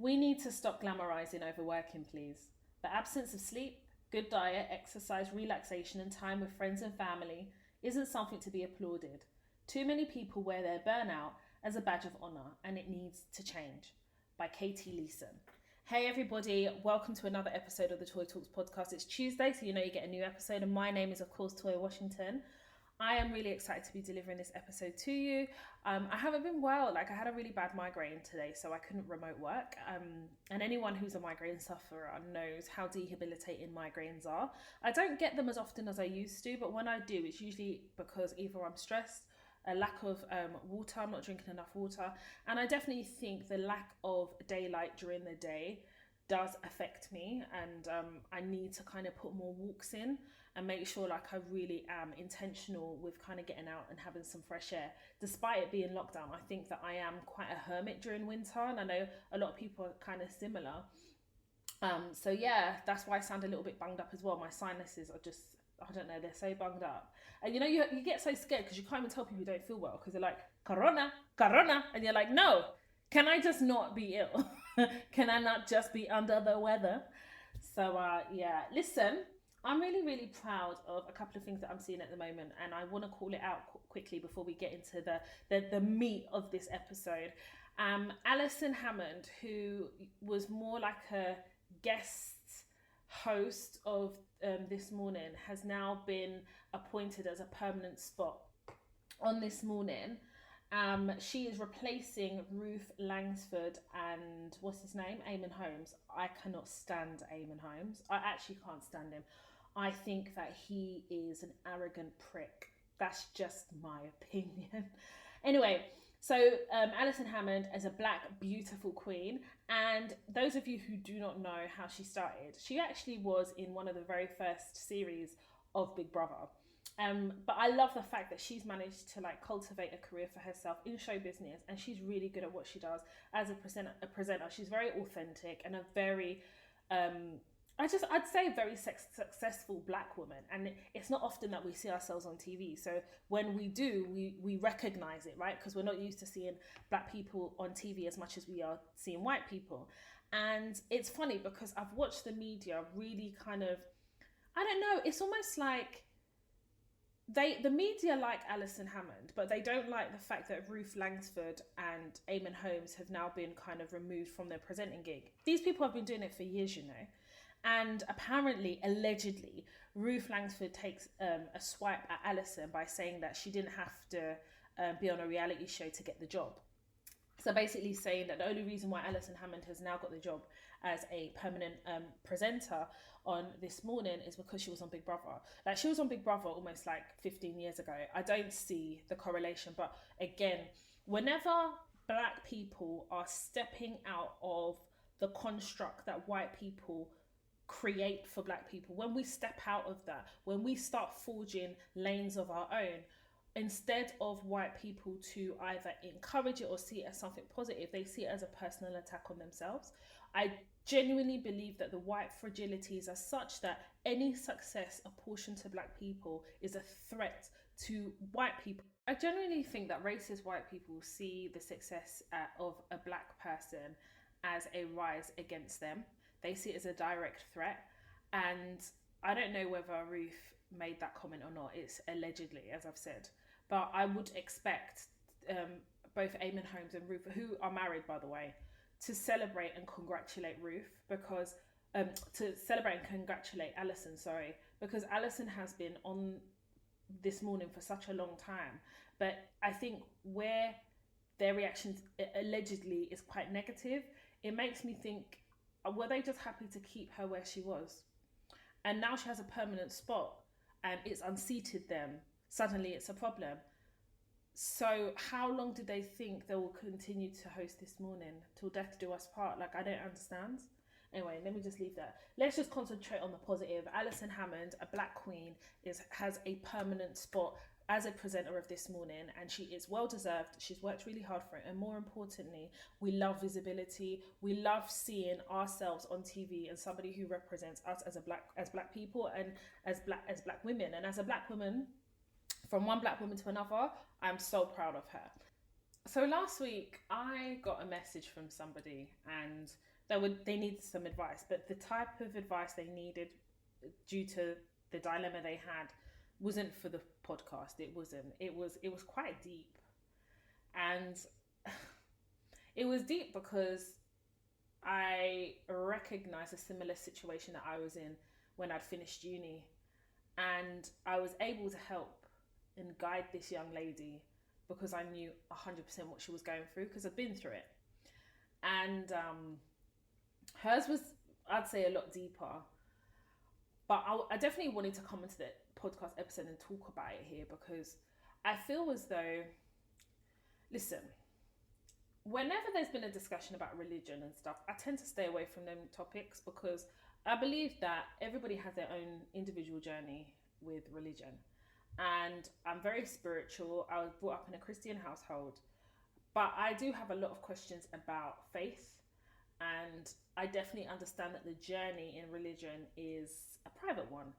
We need to stop glamorizing overworking, please. The absence of sleep, good diet, exercise, relaxation, and time with friends and family isn't something to be applauded. Too many people wear their burnout as a badge of honour, and it needs to change. By Katie Leeson. Hey everybody, welcome to another episode of the Toy Talks podcast. It's Tuesday, so you know you get a new episode, and my name is of course Toy Washington. I am really excited to be delivering this episode to you. I haven't been well. I had a really bad migraine today, so I couldn't remote work. And anyone who's a migraine sufferer knows how debilitating migraines are. I don't get them as often as I used to, but when I do, it's usually because either I'm stressed, a lack of water, I'm not drinking enough water, and I definitely think the lack of daylight during the day does affect me, and I need to kind of put more walks in and make sure I really am intentional with kind of getting out and having some fresh air. Despite it being lockdown, I think that I am quite a hermit during winter, and I know a lot of people are kind of similar. So yeah, that's why I sound a little bit bunged up as well. My sinuses are just, I don't know, they're so bunged up. And you know, you get so scared because you can't even tell people you don't feel well because they're like, Corona, Corona. And you're like, no, can I just not be ill? Can I not just be under the weather? So yeah, listen, I'm really, really proud of a couple of things that I'm seeing at the moment, and I want to call it out quickly before we get into the meat of this episode. Alison Hammond, who was more like a guest host of This Morning, has now been appointed as a permanent spot on This Morning. She is replacing Ruth Langsford and what's his name? Eamon Holmes. I cannot stand Eamon Holmes. I actually can't stand him. I think that he is an arrogant prick. That's just my opinion. Anyway, so Alison Hammond is a black, beautiful queen. And those of you who do not know how she started, she actually was in one of the very first series of Big Brother. But I love the fact that she's managed to cultivate a career for herself in show business, and she's really good at what she does as a presenter. She's very authentic and a very I'd say a very successful black woman, and it's not often that we see ourselves on TV. So when we do, we recognize it, right? Because we're not used to seeing black people on TV as much as we are seeing white people. And it's funny because I've watched the media really kind of, I don't know, it's almost like the media like Alison Hammond, but they don't like the fact that Ruth Langsford and Eamon Holmes have now been kind of removed from their presenting gig. These people have been doing it for years, you know. And apparently, allegedly, Ruth Langsford takes a swipe at Alison by saying that she didn't have to be on a reality show to get the job. So basically saying that the only reason why Alison Hammond has now got the job as a permanent presenter on This Morning is because she was on Big Brother. She was on Big Brother almost 15 years ago. I don't see the correlation. But again, whenever black people are stepping out of the construct that white people create for black people, when we step out of that, when we start forging lanes of our own, instead of white people to either encourage it or see it as something positive, they see it as a personal attack on themselves. I genuinely believe that the white fragilities are such that any success apportioned to black people is a threat to white people. I genuinely think that racist white people see the success of a black person as a rise against them. They see it as a direct threat. And I don't know whether Ruth made that comment or not. It's allegedly, as I've said. But I would expect both Eamon Holmes and Ruth, who are married, by the way, to celebrate and congratulate Ruth because to celebrate and congratulate Alison, because Alison has been on This Morning for such a long time. But I think where their reactions allegedly is quite negative, it makes me think, were they just happy to keep her where she was? And now she has a permanent spot and it's unseated them. Suddenly it's a problem. So how long do they think they will continue to host This Morning? Till death do us part? I don't understand. Anyway, let me just leave that. Let's just concentrate on the positive. Alison Hammond, a black queen, has a permanent spot as a presenter of This Morning, and she is well deserved. She's worked really hard for it, and more importantly, we love visibility. We love seeing ourselves on TV and somebody who represents us as black people and as black women. And as a black woman, from one black woman to another, I'm so proud of her. So last week I got a message from somebody, and they needed some advice, but the type of advice they needed due to the dilemma they had wasn't for the podcast. It was quite deep. And it was deep because I recognized a similar situation that I was in when I'd finished uni, and I was able to help and guide this young lady because I knew 100% what she was going through, because I've been through it. And hers was, I'd say, a lot deeper. But I definitely wanted to come into the podcast episode and talk about it here, because I feel as though, listen, whenever there's been a discussion about religion and stuff, I tend to stay away from them topics, because I believe that everybody has their own individual journey with religion. And I'm very spiritual. I was brought up in a Christian household, but I do have a lot of questions about faith. And I definitely understand that the journey in religion is a private one.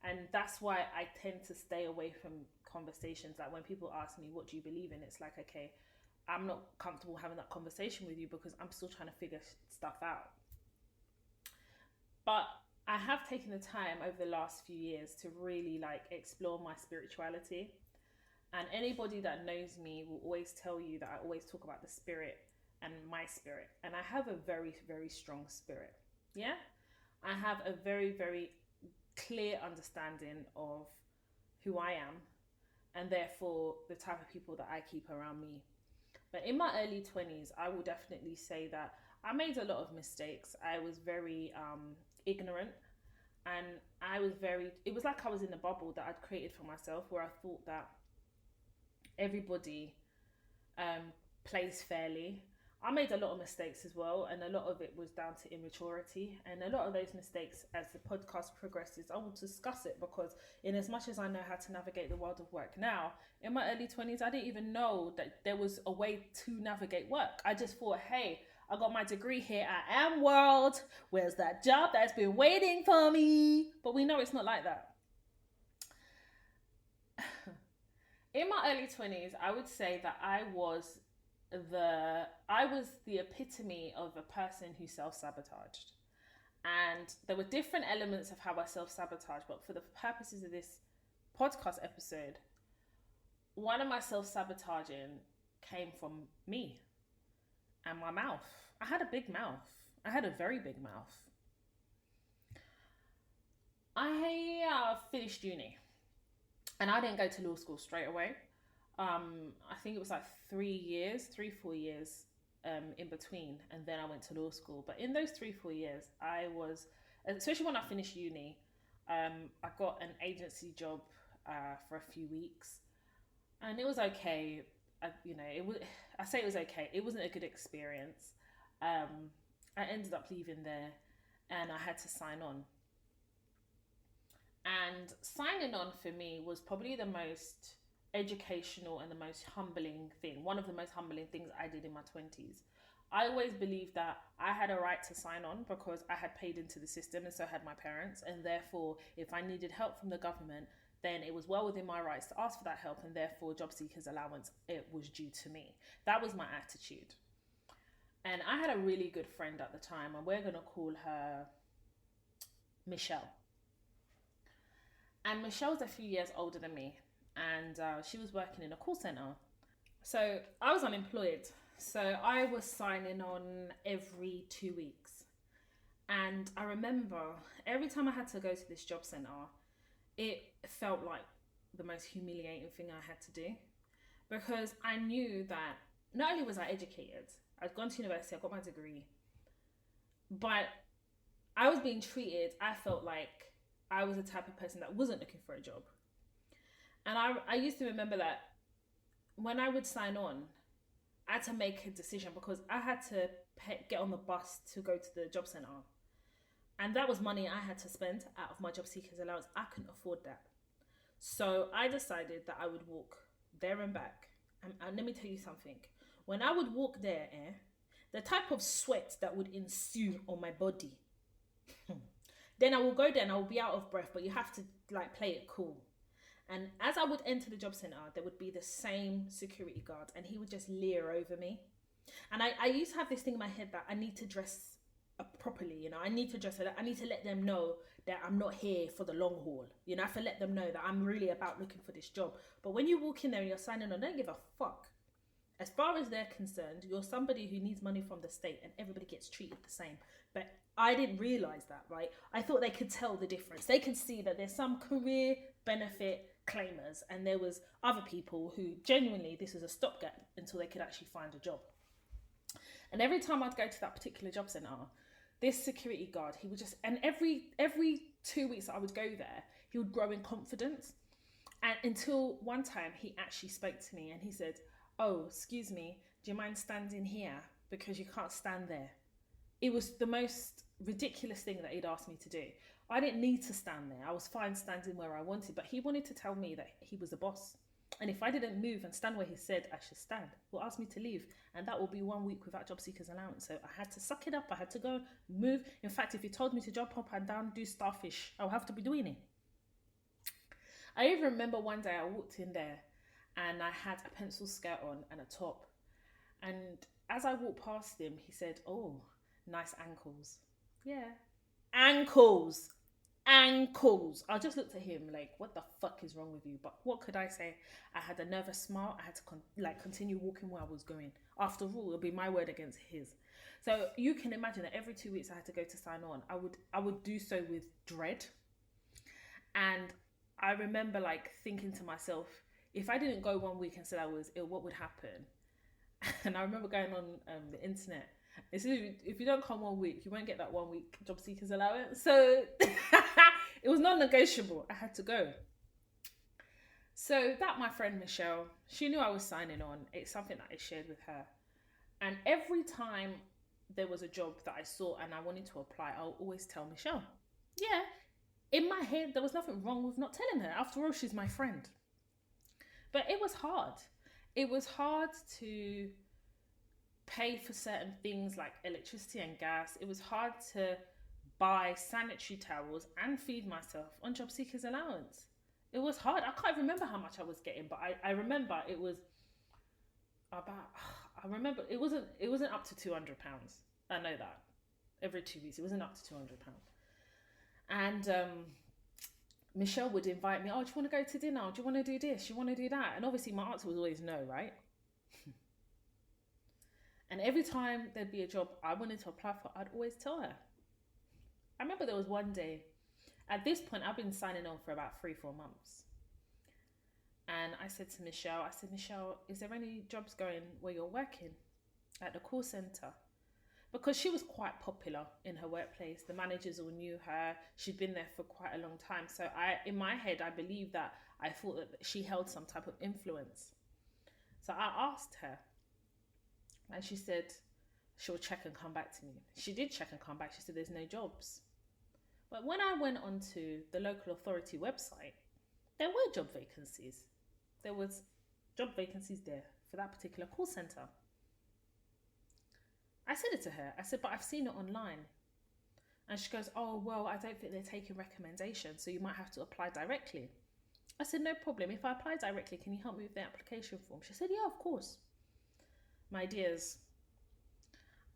And that's why I tend to stay away from conversations. Like when people ask me, what do you believe in? It's like, okay, I'm not comfortable having that conversation with you because I'm still trying to figure stuff out. But I have taken the time over the last few years to really explore my spirituality. And anybody that knows me will always tell you that I always talk about the spirit and my spirit. And I have a very, very strong spirit. Yeah? I have a very, very clear understanding of who I am, and therefore the type of people that I keep around me. But in my early 20s, I will definitely say that I made a lot of mistakes. I was very ignorant, and it was like I was in a bubble that I'd created for myself, where I thought that everybody plays fairly. I made a lot of mistakes as well, and a lot of it was down to immaturity. And a lot of those mistakes, as the podcast progresses, I will discuss it, because in as much as I know how to navigate the world of work now, in my early 20s, I didn't even know that there was a way to navigate work. I just thought, hey, I got my degree here, I am world, where's that job that's been waiting for me? But we know it's not like that. In my early 20s, I would say that I was the epitome of a person who self-sabotaged. And there were different elements of how I self-sabotage, but for the purposes of this podcast episode, one of my self-sabotaging came from me and my mouth. I had a big mouth. I had a very big mouth. I finished uni, and I didn't go to law school straight away. I think it was like 4 years in between, and then I went to law school. But in those 4 years, I was, especially when I finished uni, I got an agency job for a few weeks, and it was okay. I say it was okay. It wasn't a good experience. I ended up leaving there, and I had to sign on. And signing on for me was probably the most educational and the most humbling thing. One of the most humbling things I did in my 20s. I always believed that I had a right to sign on because I had paid into the system, and so had my parents. And therefore, if I needed help from the government, then it was well within my rights to ask for that help, and therefore job seekers allowance, it was due to me. That was my attitude. And I had a really good friend at the time, and we're going to call her Michelle. And Michelle's a few years older than me, and she was working in a call center. So I was unemployed. So I was signing on every 2 weeks. And I remember every time I had to go to this job center, it felt like the most humiliating thing I had to do, because I knew that not only was I educated, I'd gone to university, I got my degree, but I was being treated, I felt like I was the type of person that wasn't looking for a job. And I used to remember that when I would sign on, I had to make a decision, because I had to get on the bus to go to the job centre. And that was money I had to spend out of my job seekers allowance. I couldn't afford that. So I decided that I would walk there and back. And let me tell you something. When I would walk there, the type of sweat that would ensue on my body. Then I will go there and I will be out of breath, but you have to play it cool. And as I would enter the job centre, there would be the same security guard, and he would just leer over me. And I used to have this thing in my head that I need to dress properly, you know. I need to dress it. I need to let them know that I'm not here for the long haul. You know, I have to let them know that I'm really about looking for this job. But when you walk in there and you're signing on, don't give a fuck. As far as they're concerned, you're somebody who needs money from the state and everybody gets treated the same. But I didn't realise that, right? I thought they could tell the difference. They could see that there's some career benefit claimers and there was other people who genuinely, this was a stopgap until they could actually find a job. And every time I'd go to that particular job centre, this security guard, he would just, and every 2 weeks that I would go there, he would grow in confidence. And until one time he actually spoke to me and he said, "Oh, excuse me, do you mind standing here? Because you can't stand there." It was the most ridiculous thing that he'd asked me to do. I didn't need to stand there. I was fine standing where I wanted, but he wanted to tell me that he was the boss. And if I didn't move and stand where he said I should stand, he'll ask me to leave. And that will be 1 week without job seekers allowance. So I had to suck it up. I had to go move. In fact, if he told me to jump up and down, do starfish, I'll have to be doing it. I even remember one day I walked in there and I had a pencil skirt on and a top. And as I walked past him, he said, "Oh, nice ankles." Yeah. Ankles. I just looked at him like, what the fuck is wrong with you? But what could I say? I had a nervous smile. I had to continue walking where I was going. After all, it'll be my word against his. So you can imagine that every 2 weeks I had to go to sign on. I would do so with dread. And I remember thinking to myself, if I didn't go 1 week and said I was ill, what would happen? And I remember going on the internet. It says if you don't come 1 week, you won't get that 1 week job seekers allowance. So it was non-negotiable. I had to go. So that my friend Michelle, she knew I was signing on. It's something that I shared with her. And every time there was a job that I saw and I wanted to apply, I'll always tell Michelle. Yeah, in my head, there was nothing wrong with not telling her. After all, she's my friend. But it was hard. It was hard to pay for certain things like electricity and gas. It was hard to buy sanitary towels and feed myself on job seekers allowance. It was hard. I can't remember how much I was getting, but I remember it was about, I remember it wasn't up to £200. I know that. Every 2 weeks, it wasn't up to £200. And Michelle would invite me, "Oh, do you want to go to dinner? Do you want to do this? Do you want to do that?" And obviously my answer was always no, right? And every time there'd be a job I wanted to apply for, I'd always tell her. I remember there was one day, at this point, I've been signing on for about 3-4 months. And I said to Michelle, "Michelle, is there any jobs going where you're working at the call centre?" Because she was quite popular in her workplace. The managers all knew her. She'd been there for quite a long time. So in my head, I believed that I thought that she held some type of influence. So I asked her. And she said she'll check and come back to me. She did check and come back. She said there's no jobs. But when I went onto the local authority website, there were job vacancies. There was job vacancies there for that particular call centre. I said it to her. I said, "But I've seen it online." And she goes, "Oh, well, I don't think they're taking recommendations, so you might have to apply directly." I said, "No problem. If I apply directly, can you help me with the application form?" She said, "Yeah, of course." My dears,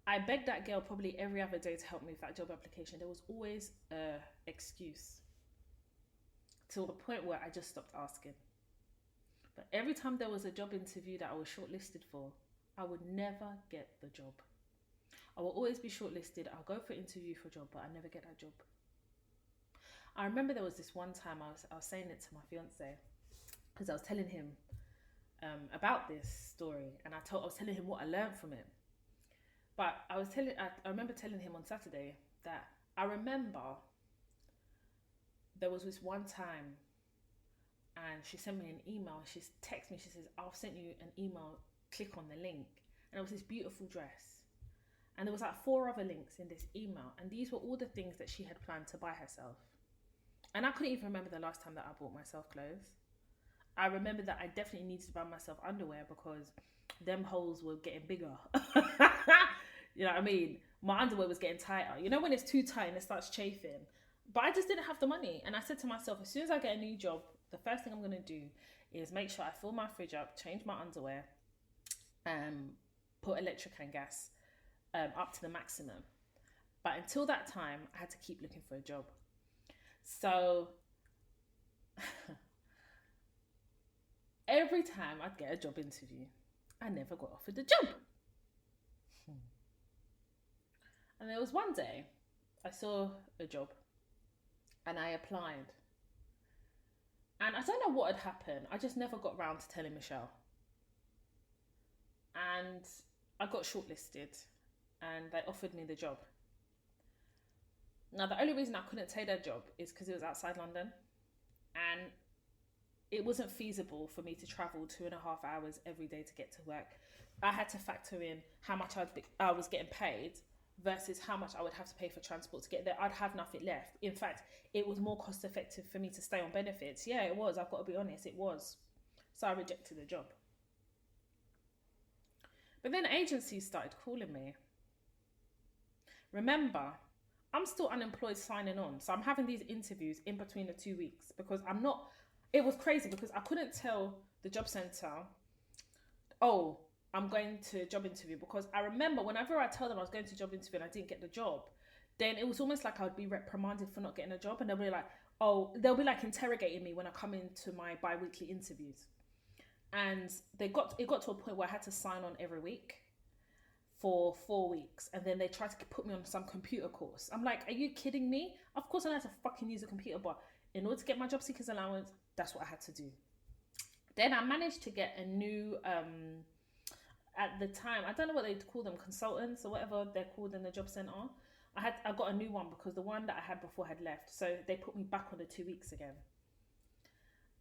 I begged that girl probably every other day to help me with that job application. There was always an excuse, to a point where I just stopped asking. But every time there was a job interview that I was shortlisted for, I would never get the job. I will always be shortlisted. I'll go for interview for a job, but I never get that job. I remember there was this one time I was saying it to my fiance, because I was telling him about this story, and I was telling him what I learned from it. But I remember telling him on Saturday that I remember there was this one time, and she sent me an email. She texted me. She says, "I've sent you an email. Click on the link." And it was this beautiful dress, and there was 4 other links in this email, and these were all the things that she had planned to buy herself. And I couldn't even remember the last time that I bought myself clothes. I remember that I definitely needed to buy myself underwear because them holes were getting bigger. You know what I mean? My underwear was getting tighter. You know when it's too tight and it starts chafing? But I just didn't have the money. And I said to myself, as soon as I get a new job, the first thing I'm going to do is make sure I fill my fridge up, change my underwear, put electric and gas up to the maximum. But until that time, I had to keep looking for a job. So every time I'd get a job interview, I never got offered a job. And there was one day I saw a job and I applied. And I don't know what had happened. I just never got round to telling Michelle. And I got shortlisted and they offered me the job. Now, the only reason I couldn't take that job is because it was outside London. And it wasn't feasible for me to travel 2.5 hours every day to get to work. I had to factor in how much I was getting paid versus how much I would have to pay for transport to get there. I'd have nothing left. In fact, it was more cost effective for me to stay on benefits. Yeah, it was. I've got to be honest, it was. So I rejected the job. But then agencies started calling me. Remember, I'm still unemployed signing on. So I'm having these interviews in between the 2 weeks because it was crazy because I couldn't tell the job centre, oh, I'm going to job interview, because I remember whenever I tell them I was going to job interview and I didn't get the job, then it was almost like I would be reprimanded for not getting a job, and they'll be like interrogating me when I come into my bi-weekly interviews. And it got to a point where I had to sign on every week for 4 weeks, and then they tried to put me on some computer course. I'm like, are you kidding me? Of course I know how to fucking use a computer, but in order to get my job seekers allowance, that's what I had to do. Then I managed to get a new at the time, I don't know what they call them, consultants or whatever they're called in the job centre. I got a new one because the one that I had before had left. So they put me back on the 2 weeks again.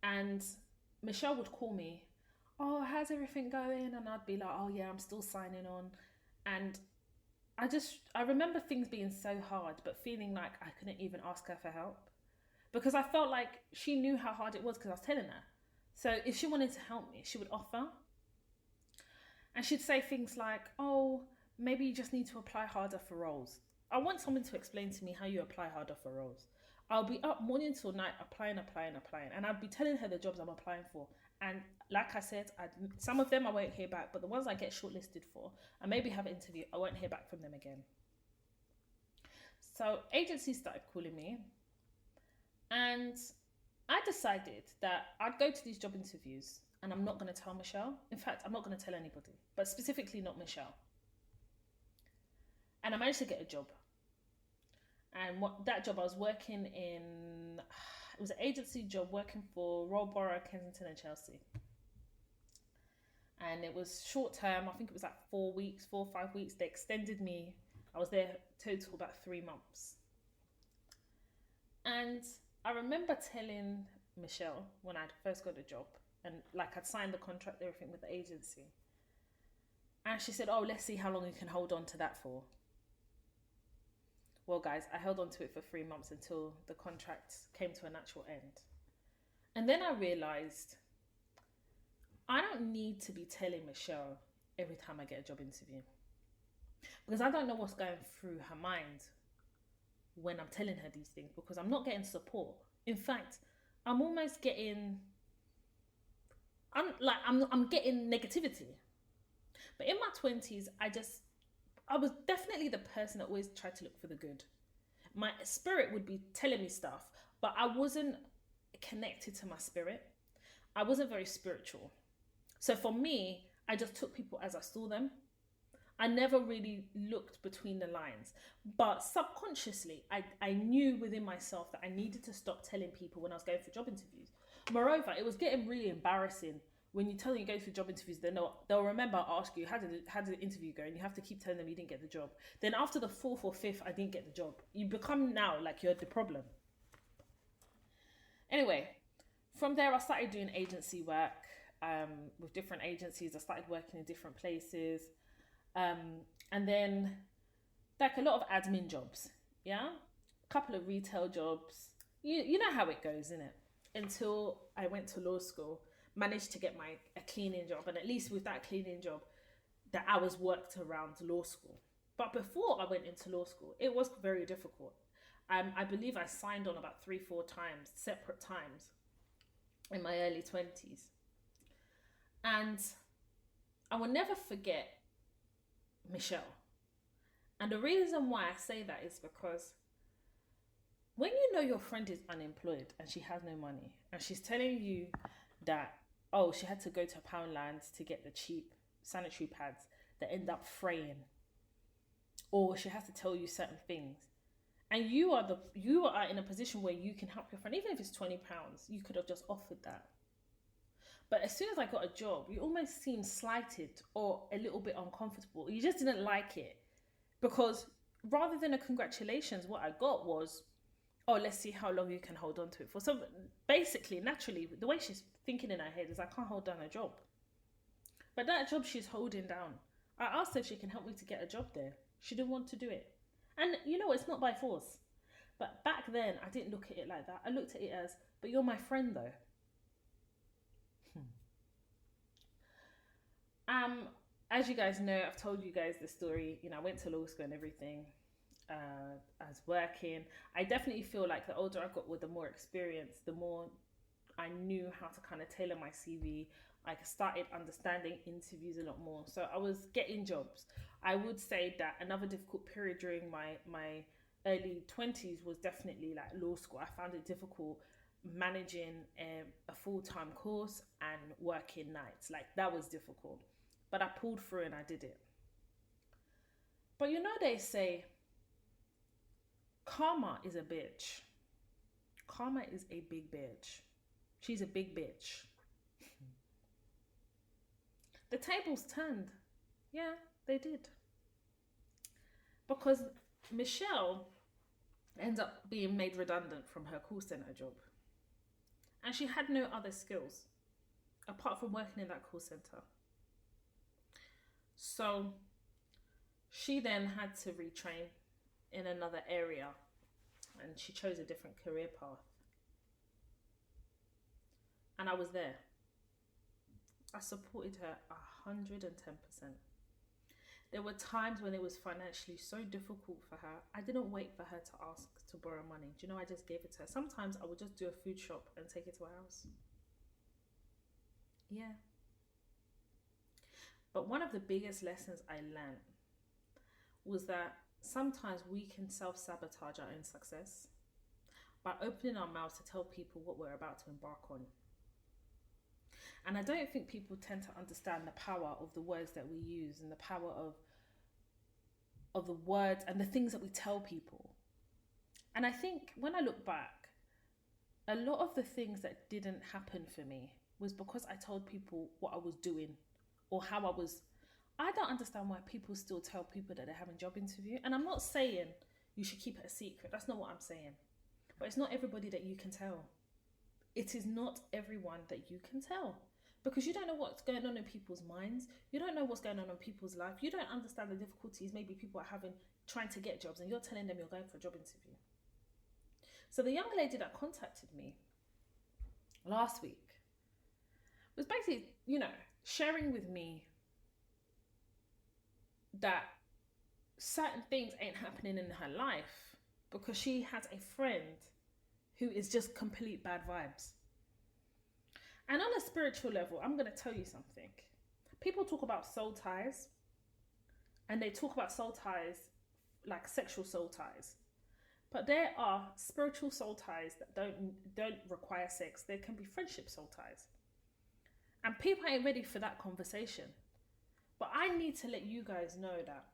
And Michelle would call me, oh, how's everything going? And I'd be like, oh yeah, I'm still signing on. And I remember things being so hard, but feeling like I couldn't even ask her for help. Because I felt like she knew how hard it was because I was telling her. So if she wanted to help me, she would offer. And she'd say things like, oh, maybe you just need to apply harder for roles. I want someone to explain to me how you apply harder for roles. I'll be up morning till night applying. And I'd be telling her the jobs I'm applying for. And like I said, some of them I won't hear back, but the ones I get shortlisted for, I maybe have an interview, I won't hear back from them again. So agencies started calling me. And I decided that I'd go to these job interviews and I'm not going to tell Michelle. In fact, I'm not going to tell anybody, but specifically not Michelle. And I managed to get a job. And that job I was working in, it was an agency job working for Royal Borough, Kensington and Chelsea. And it was short term. I think it was like 4 or 5 weeks. They extended me. I was there total about 3 months. And I remember telling Michelle when I'd first got the job, and like I'd signed the contract, everything with the agency. And she said, oh, let's see how long you can hold on to that for. Well, guys, I held on to it for 3 months until the contract came to a natural end. And then I realised I don't need to be telling Michelle every time I get a job interview. Because I don't know what's going through her mind when I'm telling her these things, because I'm not getting support. In fact, I'm almost getting, I'm getting negativity. But in my 20s, I was definitely the person that always tried to look for the good. My spirit would be telling me stuff, but I wasn't connected to my spirit. I wasn't very spiritual. So for me, I just took people as I saw them. I never really looked between the lines. But subconsciously, I knew within myself that I needed to stop telling people when I was going for job interviews. Moreover, it was getting really embarrassing. When you tell them you go for job interviews, then they'll remember ask you, how did the interview go? And you have to keep telling them you didn't get the job. Then after the 4th or 5th, I didn't get the job. You become now like you're the problem. Anyway, from there I started doing agency work with different agencies. I started working in different places. And then like a lot of admin jobs, yeah? A couple of retail jobs. You know how it goes, innit? Until I went to law school. Managed to get a cleaning job, and at least with that cleaning job, the hours worked around law school. But before I went into law school, it was very difficult. I believe I signed on about 3-4 times, separate times, in my early 20s. And I will never forget Michelle. And the reason why I say that is because when you know your friend is unemployed and she has no money and she's telling you that, oh, she had to go to Poundland to get the cheap sanitary pads that end up fraying, or she has to tell you certain things, and you are in a position where you can help your friend, even if it's £20, you could have just offered that. But as soon as I got a job, you almost seemed slighted or a little bit uncomfortable. You just didn't like it, because rather than a congratulations, what I got was, oh, let's see how long you can hold on to it for. So basically, naturally, the way she's thinking in her head is, I can't hold down a job. But that job she's holding down, I asked her if she can help me to get a job there. She didn't want to do it. And you know, it's not by force. But back then, I didn't look at it like that. I looked at it as, but you're my friend though. As you guys know, I've told you guys the story. You know, I went to law school and everything. I was working. I definitely feel like the older I got with the more experience, the more I knew how to kind of tailor my CV. I started understanding interviews a lot more. So I was getting jobs. I would say that another difficult period during my early 20s was definitely like law school. I found it difficult managing a full-time course and working nights. Like, that was difficult. But I pulled through and I did it. But you know, they say karma is a bitch. Karma is a big bitch. She's a big bitch. The tables turned. Yeah, they did. Because Michelle ends up being made redundant from her call center job. And she had no other skills apart from working in that call center. So she then had to retrain in another area, and she chose a different career path. And I was there. I supported her 110%. There were times when it was financially so difficult for her. I didn't wait for her to ask to borrow money. Do you know, I just gave it to her. Sometimes I would just do a food shop and take it to her house. Yeah. But one of the biggest lessons I learned was that sometimes we can self-sabotage our own success by opening our mouths to tell people what we're about to embark on. And I don't think people tend to understand the power of the words that we use and the power of the words and the things that we tell people. And I think when I look back, a lot of the things that didn't happen for me was because I told people what I was doing or how I was. I don't understand why people still tell people that they're having a job interview. And I'm not saying you should keep it a secret. That's not what I'm saying. But it's not everybody that you can tell. It is not everyone that you can tell. Because you don't know what's going on in people's minds. You don't know what's going on in people's life. You don't understand the difficulties maybe people are having trying to get jobs, and you're telling them you're going for a job interview. So the young lady that contacted me last week was basically, sharing with me that certain things ain't happening in her life because she has a friend who is just complete bad vibes. And on a spiritual level, I'm going to tell you something. People talk about soul ties, and they talk about soul ties like sexual soul ties. But there are spiritual soul ties that don't require sex. There can be friendship soul ties. And people ain't ready for that conversation. But I need to let you guys know that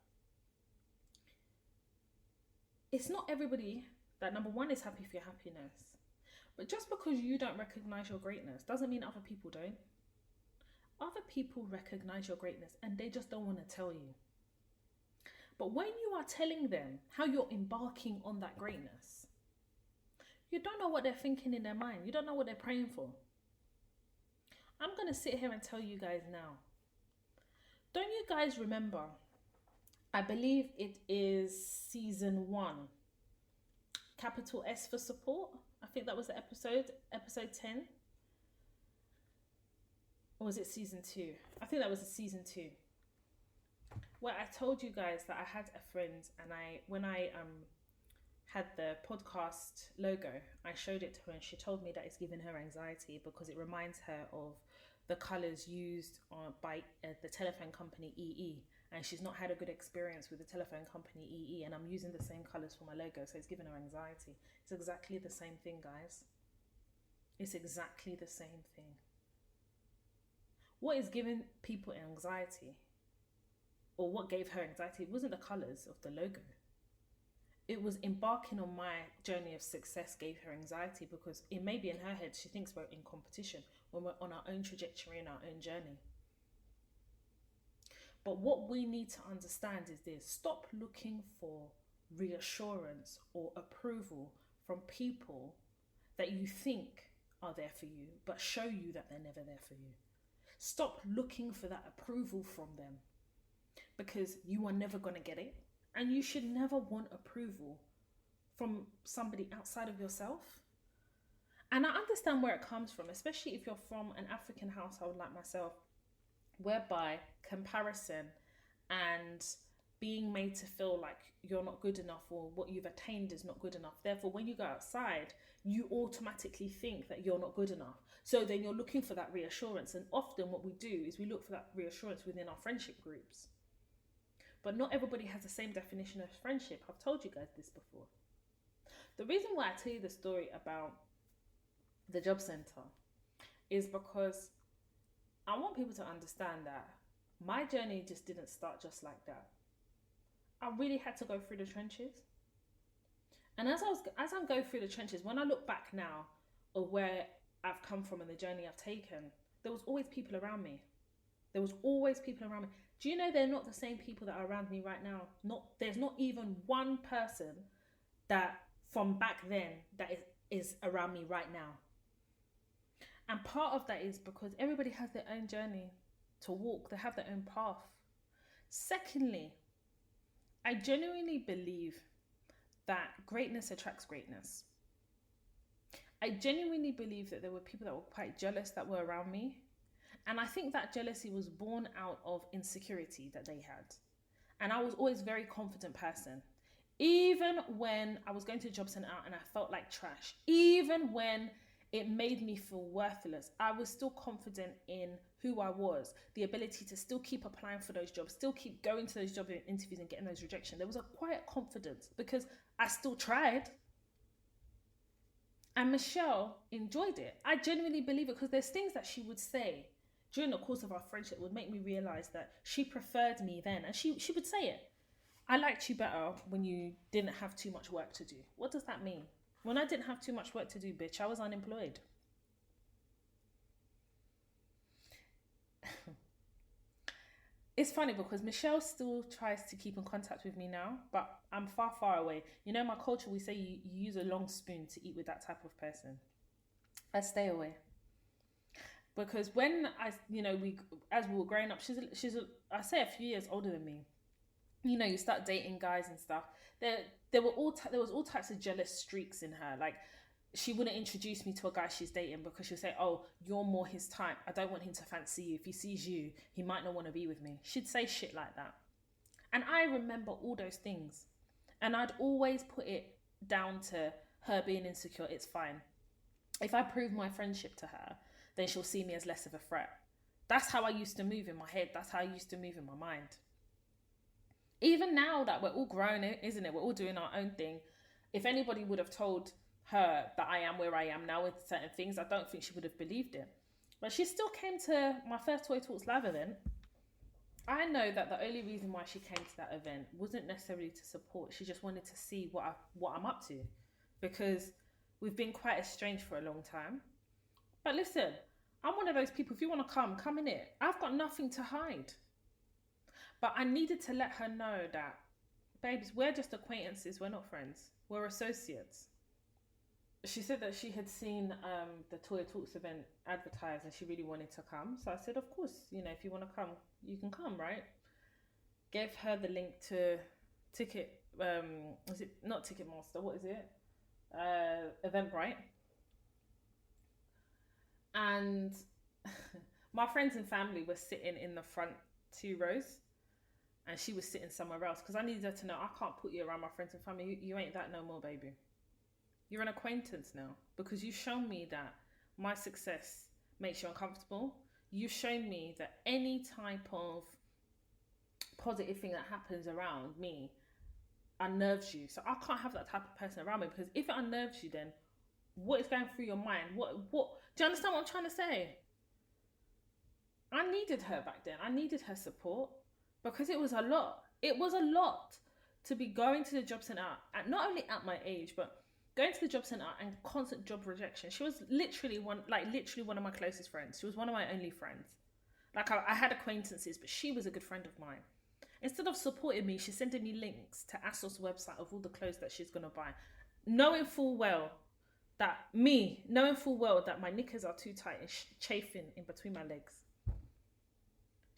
it's not everybody that, number one, is happy for your happiness. But just because you don't recognize your greatness doesn't mean other people don't. Other people recognize your greatness and they just don't want to tell you. But when you are telling them how you're embarking on that greatness, you don't know what they're thinking in their mind. You don't know what they're praying for. I'm going to sit here and tell you guys now. Don't you guys remember? I believe it is season 1. Capital S for support. I think that was the episode 10. Or was it season 2? I think that was season 2. Where I told you guys that I had a friend, and when I had the podcast logo, I showed it to her, and she told me that it's giving her anxiety because it reminds her of the colours used by the telephone company EE, and she's not had a good experience with the telephone company EE, and I'm using the same colours for my logo, so it's giving her anxiety. It's exactly the same thing, guys. It's exactly the same thing. What is giving people anxiety, or what gave her anxiety, it wasn't the colours of the logo. It was embarking on my journey of success gave her anxiety, because it may be in her head she thinks we're in competition when we're on our own trajectory and our own journey. But what we need to understand is this: stop looking for reassurance or approval from people that you think are there for you, but show you that they're never there for you. Stop looking for that approval from them, because you are never going to get it. And you should never want approval from somebody outside of yourself. And I understand where it comes from, especially if you're from an African household like myself, whereby comparison and being made to feel like you're not good enough or what you've attained is not good enough. Therefore, when you go outside, you automatically think that you're not good enough. So then you're looking for that reassurance. And often what we do is we look for that reassurance within our friendship groups. But not everybody has the same definition of friendship. I've told you guys this before. The reason why I tell you the story about the job centre is because I want people to understand that my journey just didn't start just like that. I really had to go through the trenches. And as I'm going through the trenches, when I look back now of where I've come from and the journey I've taken, there was always people around me. There was always people around me. Do you know they're not the same people that are around me right now? There's not even one person that from back then that is around me right now. And part of that is because everybody has their own journey to walk. They have their own path. Secondly, I genuinely believe that greatness attracts greatness. I genuinely believe that there were people that were quite jealous that were around me. And I think that jealousy was born out of insecurity that they had. And I was always a very confident person. Even when I was going to the job centre and I felt like trash, even when it made me feel worthless, I was still confident in who I was, the ability to still keep applying for those jobs, still keep going to those job interviews and getting those rejections. There was a quiet confidence because I still tried. And Michelle enjoyed it. I genuinely believe it, because there's things that she would say during the course of our friendship would make me realise that she preferred me then. And she would say it. I liked you better when you didn't have too much work to do. What does that mean? When I didn't have too much work to do, bitch, I was unemployed. It's funny because Michelle still tries to keep in contact with me now, but I'm far, far away. You know, my culture, we say you use a long spoon to eat with that type of person. I stay away. Because when as we were growing up, I say a few years older than me. You know, you start dating guys and stuff. There was all types of jealous streaks in her. Like, she wouldn't introduce me to a guy she's dating because she'll say, "Oh, you're more his type. I don't want him to fancy you. If he sees you, he might not want to be with me." She'd say shit like that. And I remember all those things. And I'd always put it down to her being insecure. It's fine. If I prove my friendship to her, then she'll see me as less of a threat. That's how I used to move in my head. That's how I used to move in my mind. Even now that we're all grown, isn't it? We're all doing our own thing. If anybody would have told her that I am where I am now with certain things, I don't think she would have believed it. But she still came to my first Toy Talks Live event. I know that the only reason why she came to that event wasn't necessarily to support. She just wanted to see what I'm up to, because we've been quite estranged for a long time. But listen, I'm one of those people, if you want to come in it. I've got nothing to hide. But I needed to let her know that, babes, we're just acquaintances, we're not friends. We're associates. She said that she had seen the Toy Talks event advertised and she really wanted to come. So I said, of course, if you want to come, you can come, right? Gave her the link to Ticket, is it not Ticketmaster, what is it? Eventbrite. And my friends and family were sitting in the front 2 rows and she was sitting somewhere else, because I needed her to know I can't put you around my friends and family. You ain't that no more, baby. You're an acquaintance now, because you've shown me that my success makes you uncomfortable. You've shown me that any type of positive thing that happens around me unnerves you. So I can't have that type of person around me, because if it unnerves you, then what is going through your mind? What do you understand what I'm trying to say? I needed her back then. I needed her support, because it was a lot. It was a lot to be going to the job centre, at not only at my age, but going to the job centre and constant job rejection. She was literally one of my closest friends. She was one of my only friends. Like, I had acquaintances, but she was a good friend of mine. Instead of supporting me, she's sending me links to ASOS website of all the clothes that she's going to buy, knowing full well that my knickers are too tight and chafing in between my legs.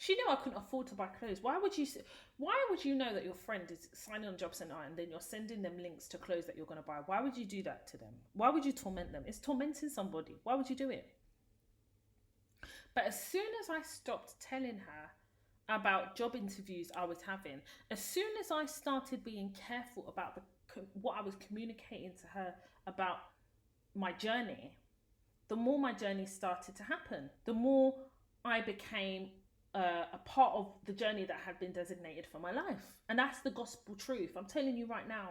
She knew I couldn't afford to buy clothes. Why would you know that your friend is signing on Job Centre and then you're sending them links to clothes that you're going to buy? Why would you do that to them? Why would you torment them? It's tormenting somebody. Why would you do it? But as soon as I stopped telling her about job interviews I was having, as soon as I started being careful about what I was communicating to her about my journey, the more my journey started to happen, the more I became a part of the journey that had been designated for my life. And that's the gospel truth. I'm telling you right now.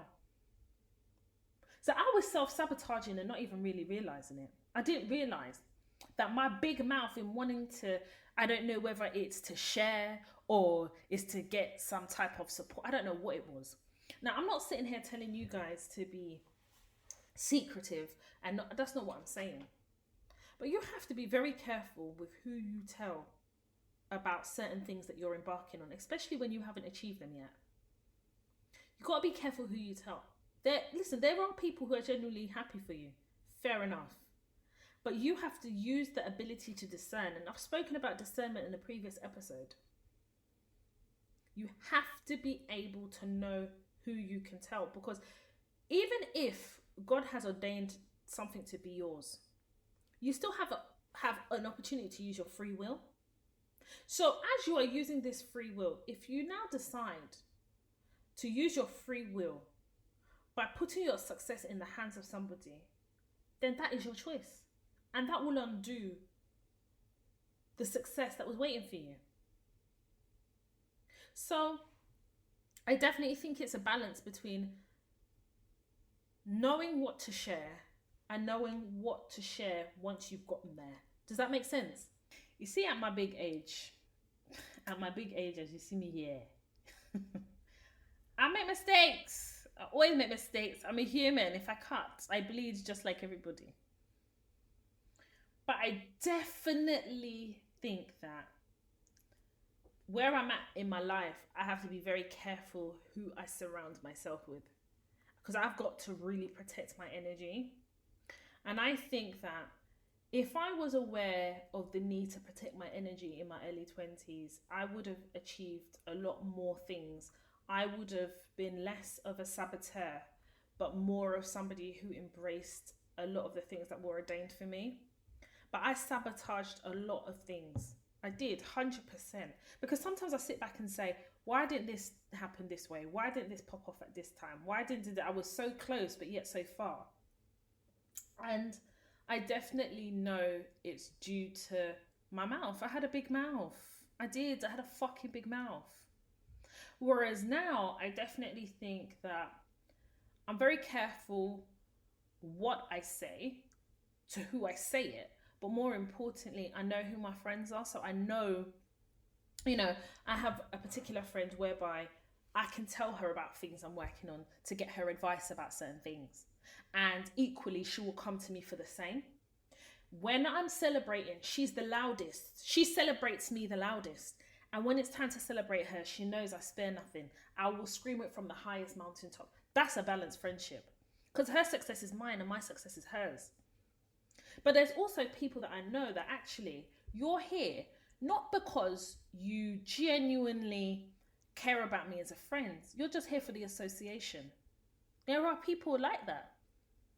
So I was self-sabotaging and not even really realizing it. I didn't realize that my big mouth in wanting to, I don't know whether it's to share or is to get some type of support. I don't know what it was. Now, I'm not sitting here telling you guys to be secretive, and that's not what I'm saying. But you have to be very careful with who you tell about certain things that you're embarking on, especially when you haven't achieved them yet. You've got to be careful who you tell. There are people who are genuinely happy for you. Fair enough. But you have to use the ability to discern. And I've spoken about discernment in a previous episode. You have to be able to know who you can tell. Because even if God has ordained something to be yours, you still have an opportunity to use your free will. So as you are using this free will, if you now decide to use your free will by putting your success in the hands of somebody, then that is your choice. And that will undo the success that was waiting for you. So I definitely think it's a balance between knowing what to share and knowing what to share once you've gotten there. Does that make sense? You see, at my big age, as you see me here, I make mistakes. I always make mistakes. I'm a human. If I cut, I bleed just like everybody. But I definitely think that where I'm at in my life, I have to be very careful who I surround myself with, because I've got to really protect my energy. And I think that if I was aware of the need to protect my energy in my early 20s, I would have achieved a lot more things. I would have been less of a saboteur, but more of somebody who embraced a lot of the things that were ordained for me. But I sabotaged a lot of things. I did, 100%. Because sometimes I sit back and say, why didn't this happen this way? Why didn't this pop off at this time? Why didn't I was so close, but yet so far? And I definitely know it's due to my mouth. I had a big mouth. I did. I had a fucking big mouth. Whereas now, I definitely think that I'm very careful what I say, to who I say it. But more importantly, I know who my friends are. So I know, I have a particular friend whereby I can tell her about things I'm working on to get her advice about certain things. And equally, she will come to me for the same. When I'm celebrating, she's the loudest. She celebrates me the loudest. And when it's time to celebrate her, she knows I spare nothing. I will scream it from the highest mountaintop. That's a balanced friendship. Because her success is mine and my success is hers. But there's also people that I know that actually you're here not because you genuinely care about me as a friend. You're just here for the association. There are people like that.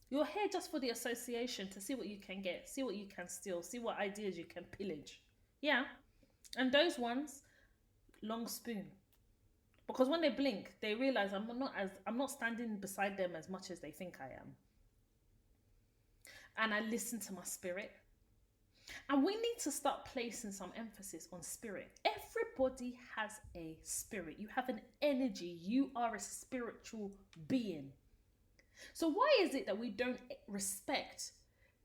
You're here just for the association, to see what you can get, see what you can steal, see what ideas you can pillage. Yeah. And those ones, long spoon. Because when they blink, they realize I'm not standing beside them as much as they think I am. And I listen to my spirit. And we need to start placing some emphasis on spirit. Everybody has a spirit. You have an energy. You are a spiritual being. So why is it that we don't respect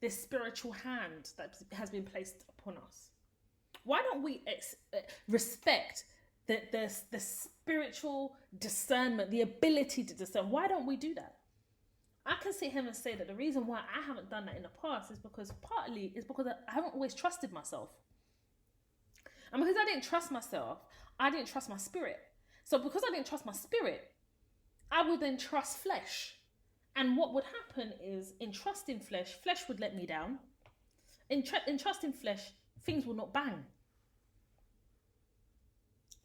this spiritual hand that has been placed upon us? Why don't we respect the spiritual discernment, the ability to discern? Why don't we do that? I can sit here and say that the reason why I haven't done that in the past is because I haven't always trusted myself. And because I didn't trust myself, I didn't trust my spirit. So because I didn't trust my spirit, I would then trust flesh. And what would happen is, in trusting flesh would let me down. In trusting flesh, things will not bang.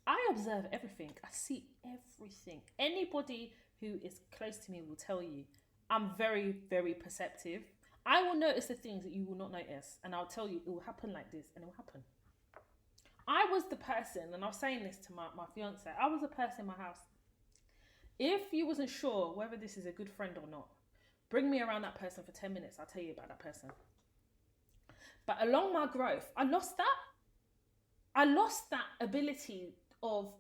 I observe everything. I see everything. Anybody who is close to me will tell you, I'm very, very perceptive. I will notice the things that you will not notice. And I'll tell you, it will happen like this, and it will happen. I was the person, and I was saying this to my fiance, I was the person in my house. If you wasn't sure whether this is a good friend or not, bring me around that person for 10 minutes. I'll tell you about that person. But along my growth, I lost that. I lost that ability of